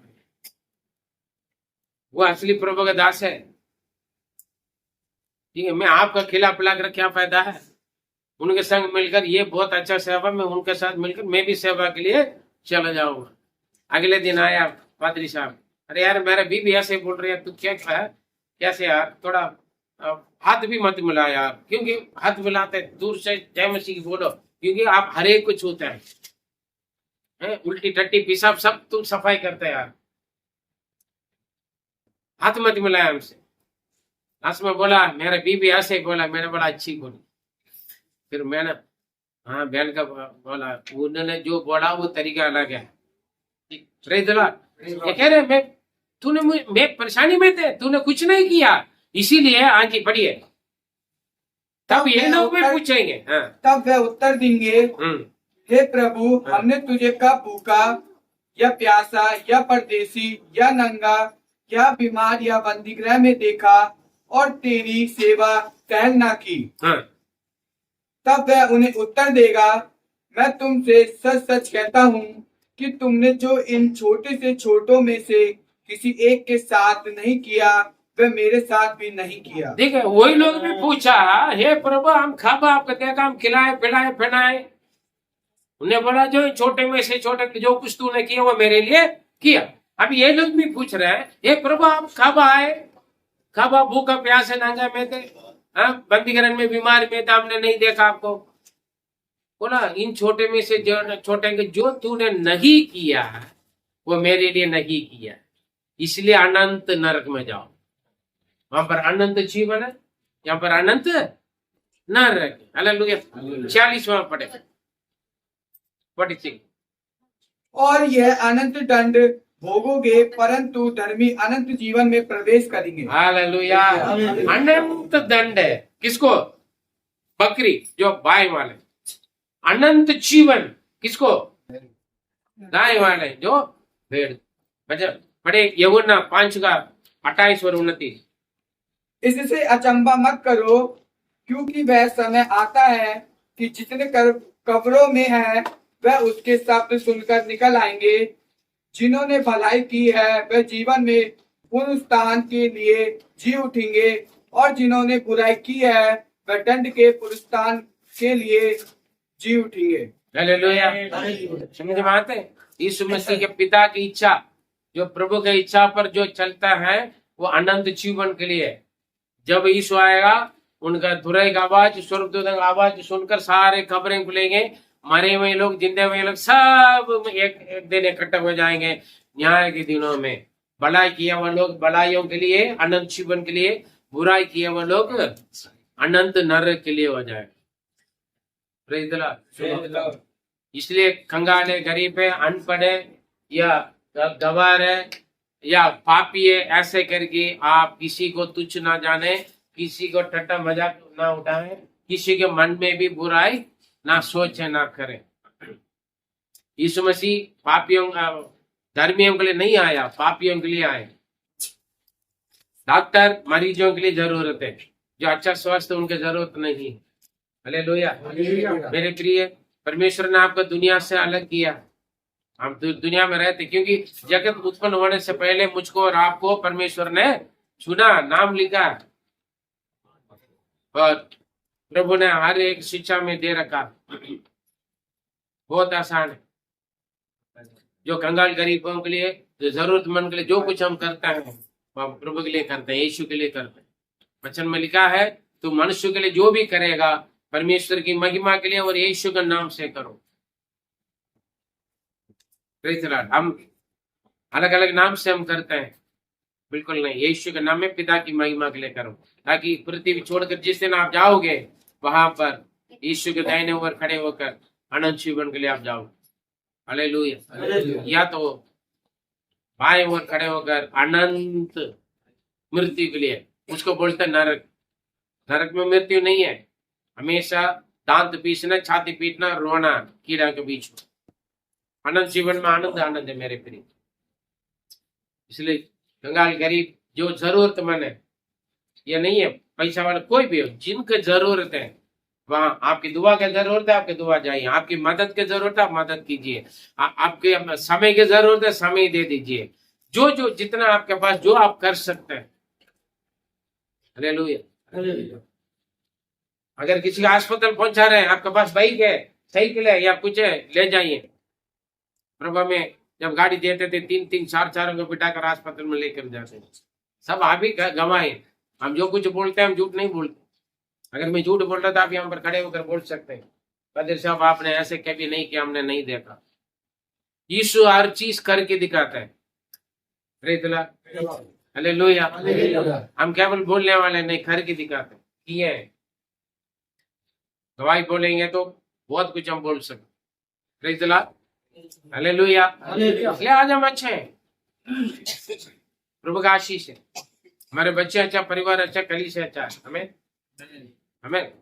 A: वो असली प्रभु का दास है। ठीक है, मैं आपका खिला पिला कर क्या फायदा है? उनके संग मिलकर ये बहुत अच्छा सेवा, मैं उनके साथ मिलकर मैं भी सेवा के लिए चला जाऊंगा। अगले दिन आया पादरी साहब, अरे यार मेरा बीबी ऐसे बोल रही है, तू क्या है कैसे यार, थोड़ा हाथ भी मत मिला यार, क्योंकि हाथ मिलाते दूर से जय मसीह बोलो, क्योंकि आप हर एक को छूते हैं, उल्टी टट्टी पेशाब सब तुम सफाई करते हैं यार, हाथ मत मिलाया हमसे। लास्ट में बोला मेरा बीबी ऐसे बोला, मैंने बोला अच्छी बोली। फिर मैंने हाँ बहन का बोला, उन्होंने जो बोला वो तरीका अलग है। ये कह रहे मैं परेशानी में थे, तूने कुछ नहीं किया, इसीलिए हाँ जी पढ़िए। तब ये लोग भी पूछेंगे, हाँ।
B: तब वह उत्तर देंगे, हे प्रभु,
A: हाँ।
B: हमने तुझे कब भूखा या प्यासा या परदेसी या नंगा या बीमार या बंदीगृह में देखा और तेरी सेवा टहल ना की?
A: हाँ।
B: तब वह उन्हें उत्तर देगा, मैं तुमसे सच सच कहता हूँ कि तुमने जो इन छोटे से छोटों में से किसी एक के साथ नहीं किया, वह मेरे साथ भी नहीं किया।
A: देखिए वही लोग भी पूछा, हे प्रभु हम खाबा आपका देखा, हम खिलाए पिलाए पहनाए। उन्हें बोला जो छोटे में से छोटे जो कुछ तूने किया वो मेरे लिए किया। अब ये लोग भी पूछ रहे हैं, हे प्रभु हम खाबा आए, खाबा भूखा प्यासे नंगा में थे, बंदीगृह में बीमार में था, हमने नहीं देखा आपको। बोला इन छोटे में से जो छोटे जो तूने नहीं किया वो मेरे लिए नहीं किया, इसलिए अनंत नरक में जाओ। वहां पर अनंत जीवन है, यहाँ पर अनंत नरक। हालेलुया। 40वां पढ़े 46।
B: और यह अनंत दंड भोगोगे, परंतु धर्मी अनंत जीवन में प्रवेश करेंगे।
A: हालेलुया। अनंत दंड है किसको? बकरी जो बाय वाले। अनंत जीवन किसको? दाएं वाले जो भेड़। बड़े यहुन्ना 5 का 28 और 29।
B: इससे अचंबा मत करो, क्योंकि वह समय आता है कि जितने कब्रों में है वह उसके शब्द सुनकर निकल आएंगे। जिन्होंने भलाई की है वह जीवन में पुनरुत्थान के लिए जी उठेंगे, और जिन्होंने बुराई की है वह दंड के पुनरुत्थान के लिए जी उठेंगे।
A: हालेलुया। समझ में आते? यीशु मसीह के पिता की इच्छा, जो प्रभु की इच्छा पर जो चलता है वो अनंत जीवन के लिए। जब यीशु आएगा उनका धुरई का आवाज, स्वर्गदूत का आवाज सुनकर सारे कब्रें खुलेंगे, मरे हुए लोग जिंदे हुए लोग सब एक दिन इकट्ठा हो जाएंगे। न्याय के दिनों में भलाई किया हुआ लोग भलाइयों के लिए अनंत जीवन के लिए, बुराई किया हुआ लोग अनंत नरक के लिए हो जाए। इसलिए कंगाल है, गरीब है, अनपढ़ है या गवार है या पापी है, ऐसे करके आप किसी को तुच्छ ना जाने, किसी को ठट्टा मजाक ना उठाए, किसी के मन में भी बुराई ना सोचे ना करें। यीशु मसीह पापियों धर्मियों के लिए नहीं आया, पापियों के लिए आए। डॉक्टर मरीजों के लिए जरूरत है, जो अच्छा स्वास्थ्य उनके जरूरत नहीं। हालेलुया। मेरे प्रिय, परमेश्वर ने आपको दुनिया से अलग किया। हम तो दुनिया में रहते क्योंकि जगत उत्पन्न होने से पहले मुझको और आपको परमेश्वर ने चुना, नाम लिखा, और प्रभु ने हर एक शिक्षा में दे रखा। बहुत आसान है। जो कंगाल गरीबों के लिए, जो जरूरतमंद के लिए जो कुछ हम करते हैं वो प्रभु के लिए करते हैं, यीशु के लिए करते हैं। वचन में लिखा है तू मनुष्य के लिए जो भी करेगा परमेश्वर की महिमा के लिए और यीशु के नाम से करो। हम अलग अलग नाम से हम करते हैं, बिल्कुल नहीं, यीशु के नाम में पिता की महिमा के लिए करो, ताकि पृथ्वी छोड़कर जिस दिन आप जाओगे वहां पर यीशु के दाहिने ओर खड़े होकर अनंत जीवन के लिए आप जाओ। हालेलुया। या तो बाएं ओर खड़े होकर अनंत मृत्यु के लिए, उसको बोलते हैं नरक। नरक में मृत्यु नहीं है, हमेशा दांत पीसना, छाती पीटना, रोना कीड़ा के बीच में। अनंत जीवन में आनंद आनंद है मेरे प्रिय। इसलिए कंगाल गरीब जो जरूरतमंद है, ये नहीं है पैसा वाला, कोई भी हो, जिनके जरूरत है वहां आपकी दुआ की जरूरत है, आपकी दुआ जाइए। आपकी मदद की जरूरत है, आप मदद कीजिए। आपके समय की जरूरत है, समय दे दीजिए। जो जो जितना आपके पास जो आप कर सकते हैं। हालेलुया। अगर किसी का अस्पताल पहुंचा रहे हैं, आपके पास बाइक है, साइकिल है या कुछ है, ले जाइए। प्रभा में जब गाड़ी देते थे 3-3 4-4 को बिठाकर अस्पताल में लेकर जाते हैं। सब आप ही गवाए। हम जो कुछ बोलते हैं हम झूठ नहीं बोलते। अगर मैं झूठ बोल रहा था, आप यहाँ पर खड़े होकर बोल सकते हैं, कदर साहब आपने ऐसे कभी नहीं किया, हमने नहीं देखा। यीशु हर चीज करके दिखाता है। हालेलुया। हम केवल बोलने वाले नहीं, करके दिखाते किए हैं। गवाही बोलेंगे तो बहुत कुछ हम बोल सकते। हालेलुया। इसलिए आज हम अच्छे हैं, प्रभु का आशीष है। हमारे बच्चे अच्छा, परिवार अच्छा, कलीसिया अच्छा है। हमें हमें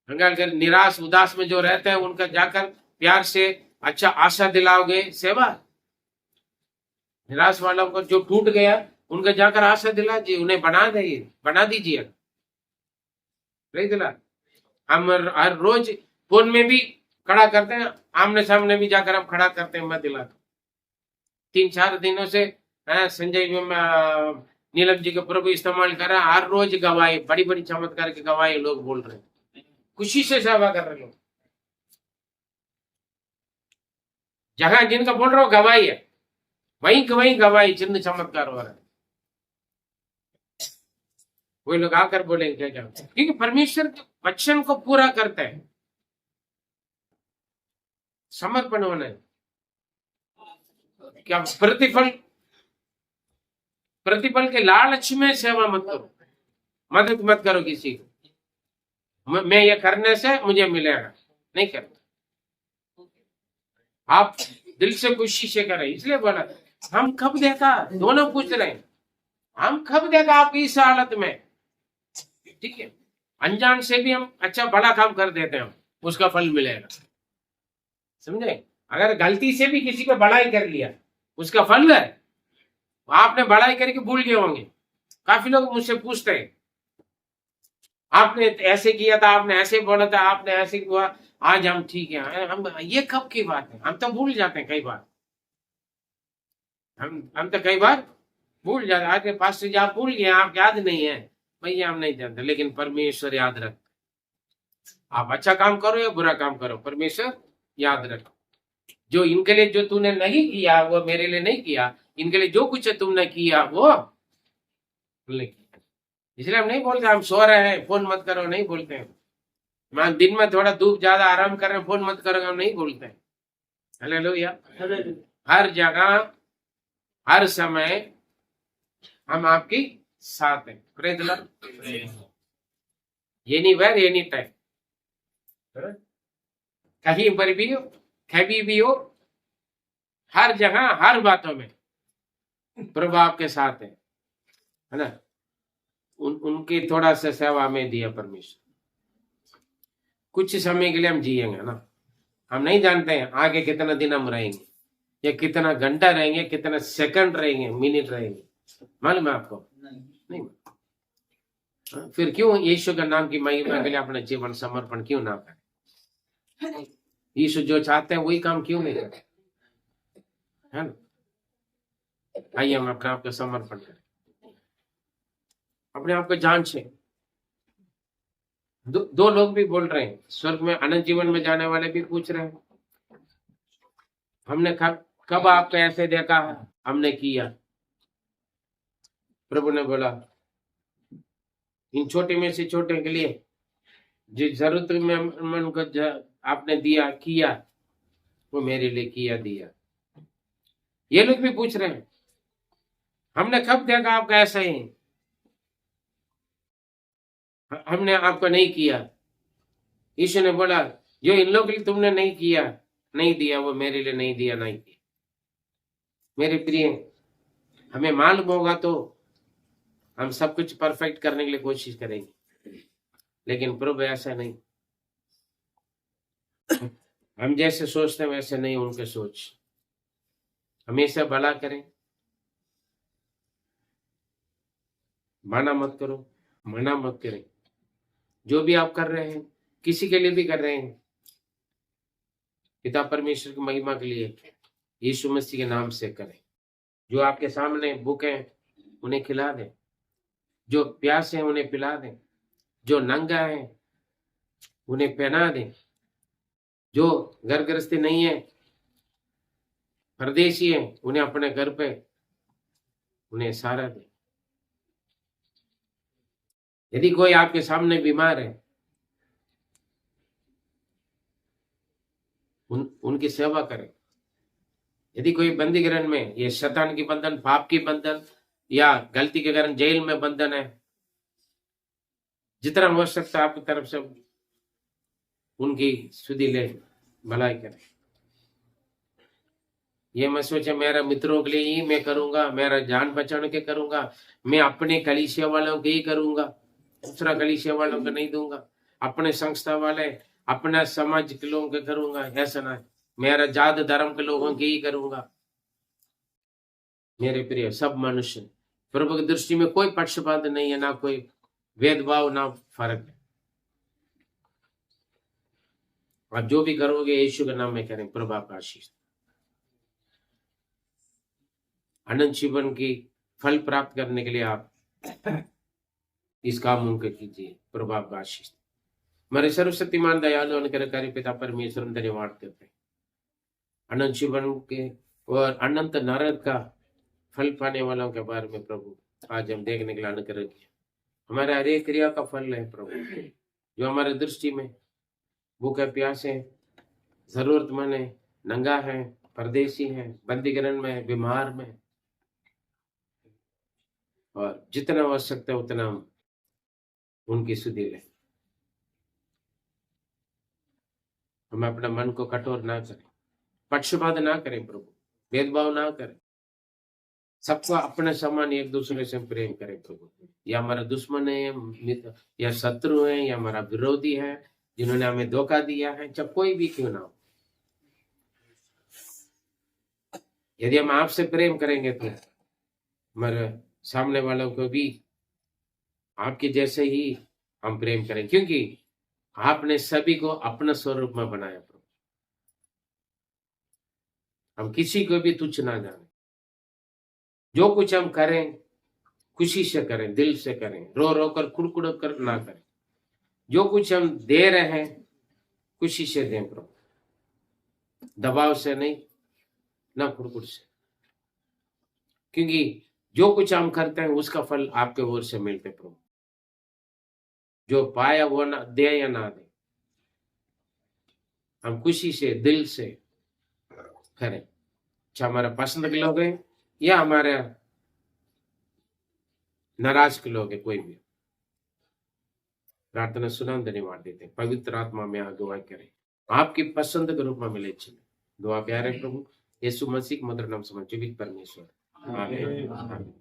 A: कर निराश उदास में जो रहते हैं उनका जाकर प्यार से अच्छा आशा दिलाओगे, सेवा। निराश वालों को जो टूट गया उनका जाकर आशा दिला जी, उन्हें बना दीजिए। हम हर रोज फोन में भी खड़ा करते हैं, आमने सामने भी जाकर हम खड़ा करते हैं, मैं दिलाता। 3-4 दिनों से संजय नीलम जी का प्रभु इस्तेमाल कर रहा है। हर रोज गवाही, बड़ी बड़ी चमत्कार की गवाही लोग बोल रहे हैं, खुशी से सेवा कर रहे लोग। जहां जिनका बोल रहा हूं गवाही है, वहीं गवाही चिन्ह चमत्कार हो रहा है। वही लोग आकर बोलेंगे क्या, क्योंकि परमेश्वर के वचन को पूरा करते हैं। समर्पण होना है। क्या प्रतिफल के लालच में सेवा मत करो, मदद मत करो किसी को। मैं ये करने से मुझे मिलेगा, नहीं करता। आप दिल से खुशी से करें। इसलिए बोला हम कब देखा, दोनों पूछ रहे हैं, हम कब देखा आपकी इस हालत में। ठीक है, अनजान से भी हम अच्छा बड़ा काम कर देते हैं, उसका फल मिलेगा। समझे? अगर गलती से भी किसी को बड़ाई कर लिया, उसका फल है। आपने बड़ाई करके भूल गए होंगे। काफी लोग मुझसे पूछते हैं, आपने ऐसे किया था, आपने ऐसे बोला था, आपने ऐसे हुआ, आज हम ठीक है। हम ये कब की बात है, हम तो भूल जाते हैं कई बार। हम तो कई बार भूल जाते। आपके पास से आप भूल गए, आप याद नहीं है, भैया हम नहीं जानते। लेकिन परमेश्वर याद रख। आप अच्छा काम करो या बुरा काम करो, परमेश्वर याद रखो। जो इनके लिए जो तूने नहीं किया वो मेरे लिए नहीं किया, इनके लिए जो कुछ तुमने किया वो नहीं किया। इसलिए हम नहीं बोलते हम सो रहे हैं फोन मत करो, नहीं बोलते हैं। मैं दिन में थोड़ा धूप ज्यादा आराम कर रहे हैं, फोन मत करो, हम नहीं बोलते हैं। हालेलुया। हर जगह हर समय हम आपकी साथ हैं। Praise Lord. Anywhere any time, कहीं पर भी हो, कभी भी हो, हर जगह हर बातों में प्रभु आपके साथ है ना। उनकी थोड़ा सा सेवा में दिया परमेश्वर। कुछ समय के लिए हम जिएंगे ना, हम नहीं जानते हैं आगे कितना दिन हम रहेंगे, या कितना घंटा रहेंगे, कितना सेकंड रहेंगे, मिनट रहेंगे, मालूम है आपको? नहीं। फिर क्यों यीशु का नाम की महिमा के लिए अपना जीवन समर्पण क्यों ना करें? यीशु जो चाहते हैं वही काम क्यों नहीं करते, है ना? आइए हम अपने आप को समर्पण करें, अपने आप को जांचें। दो लोग भी बोल रहे हैं, स्वर्ग में अनंत जीवन में जाने वाले भी पूछ रहे हैं, हमने कब आपको ऐसे देखा है, हमने किया। प्रभु ने बोला इन छोटे में से छोटे के लिए जिस जरूरत में मन को आपने दिया किया, वो मेरे लिए किया दिया। ये लोग भी पूछ रहे हैं हमने कब देखा आपका ऐसा ही? हमने आपको नहीं किया। यीशु ने बोला जो इन लोगों के लिए तुमने नहीं किया, नहीं दिया, वो मेरे लिए नहीं दिया, नहीं किया। मेरे प्रिय, हमें मालूम होगा तो हम सब कुछ परफेक्ट करने के लिए कोशिश करेंगे, लेकिन प्रभु ऐसा नहीं। हम जैसे सोचते हैं वैसे नहीं उनके सोच। हमेशा भला करें, माना मत करो, मना मत करें। जो भी आप कर रहे हैं किसी के लिए भी कर रहे हैं, पिता परमेश्वर की महिमा के लिए यीशु मसीह के नाम से करें। जो आपके सामने भूखे हैं उन्हें खिला दें, जो प्यासे हैं उन्हें पिला दें, जो नंगा है उन्हें पहना दें, जो घर गृहस्थी नहीं है, परदेशी है, उन्हें अपने घर पे उन्हें सहारा दें। यदि कोई आपके सामने बीमार है, उनकी सेवा करें। यदि कोई बंदीगृह में, ये शैतान की बंधन, पाप की बंधन या गलती के कारण जेल में बंधन है, जितना हो सकता है आपकी तरफ से उनकी सुधि ले, भलाई करें। ये मैं सोचे मेरा मित्रों के लिए ही मैं करूंगा, मेरा जान बचाने के करूंगा, मैं अपने कलीसिया वालों के ही करूंगा, दूसरा कलीसिया वालों को नहीं दूंगा, अपने संस्था वाले, अपना समाज के लोगों के करूंगा, ऐसा ना। मेरा जात धर्म के लोगों के ही करूंगा। मेरे प्रिय, सब मनुष्य प्रभु की दृष्टि में कोई पक्षपात नहीं है, ना कोई भेदभाव, ना फर्क है। आप जो भी करोगे यीशु के नाम में करें। प्रभु आपका आशीष। अनंत जीवन की फल प्राप्त करने के लिए आप इस काम को कीजिए। प्रभु आपका आशीष। हमारे सर्वशक्तिमान दयालु अनुग्रहकारी पिता परमेश्वर हम धन्यवाद करते हैं अनंत जीवन के और अनंत नरक का फल पाने वालों के बारे में। प्रभु आज हम देखने के लिए अनुग्रह किया। हमारे हर एक क्रिया का फल है प्रभु, जो हमारे दृष्टि में भूखे प्यासे, जरूरतमंद है, नंगा है, परदेशी है, बंदीगृह में, बीमार में, और जितना हो सकता है उतना हम उनकी सुधि लें। हम अपना मन को कठोर ना करें, पक्षपात ना करें प्रभु, भेदभाव ना करें, सबको अपने समान एक दूसरे से प्रेम करें प्रभु। या हमारा दुश्मन है, या शत्रु है, या हमारा विरोधी है, जिन्होंने हमें धोखा दिया है, चाहे कोई भी क्यों ना हो, यदि हम आपसे प्रेम करेंगे तो हमारे सामने वालों को भी आपके जैसे ही हम प्रेम करें, क्योंकि आपने सभी को अपना स्वरूप में बनाया प्रभु। हम किसी को भी तुच्छ ना जाने। जो कुछ हम करें खुशी से करें, दिल से करें, रो रो कर कुड़कुड़ कर ना करें। जो कुछ हम दे रहे हैं खुशी से दें प्रभु, दबाव से नहीं, ना कुड़कुड़ से, क्योंकि जो कुछ हम करते हैं उसका फल आपके ओर से मिलते प्रभु। जो पाया वो ना दे या ना दे, हम खुशी से दिल से करें, चाहे हमारा पसंद के लोग हैं या हमारे नाराज के लोग हैं, कोई भी। प्रार्थना सुना, धन्यवाद देते हैं। पवित्र आत्मा में अगुवाई करें, आपकी पसंद के रूप में मिले चले। दुआ प्यारे प्रभु यीशु मसीह के मधुर नाम से जीवित परमेश्वर, आमीन।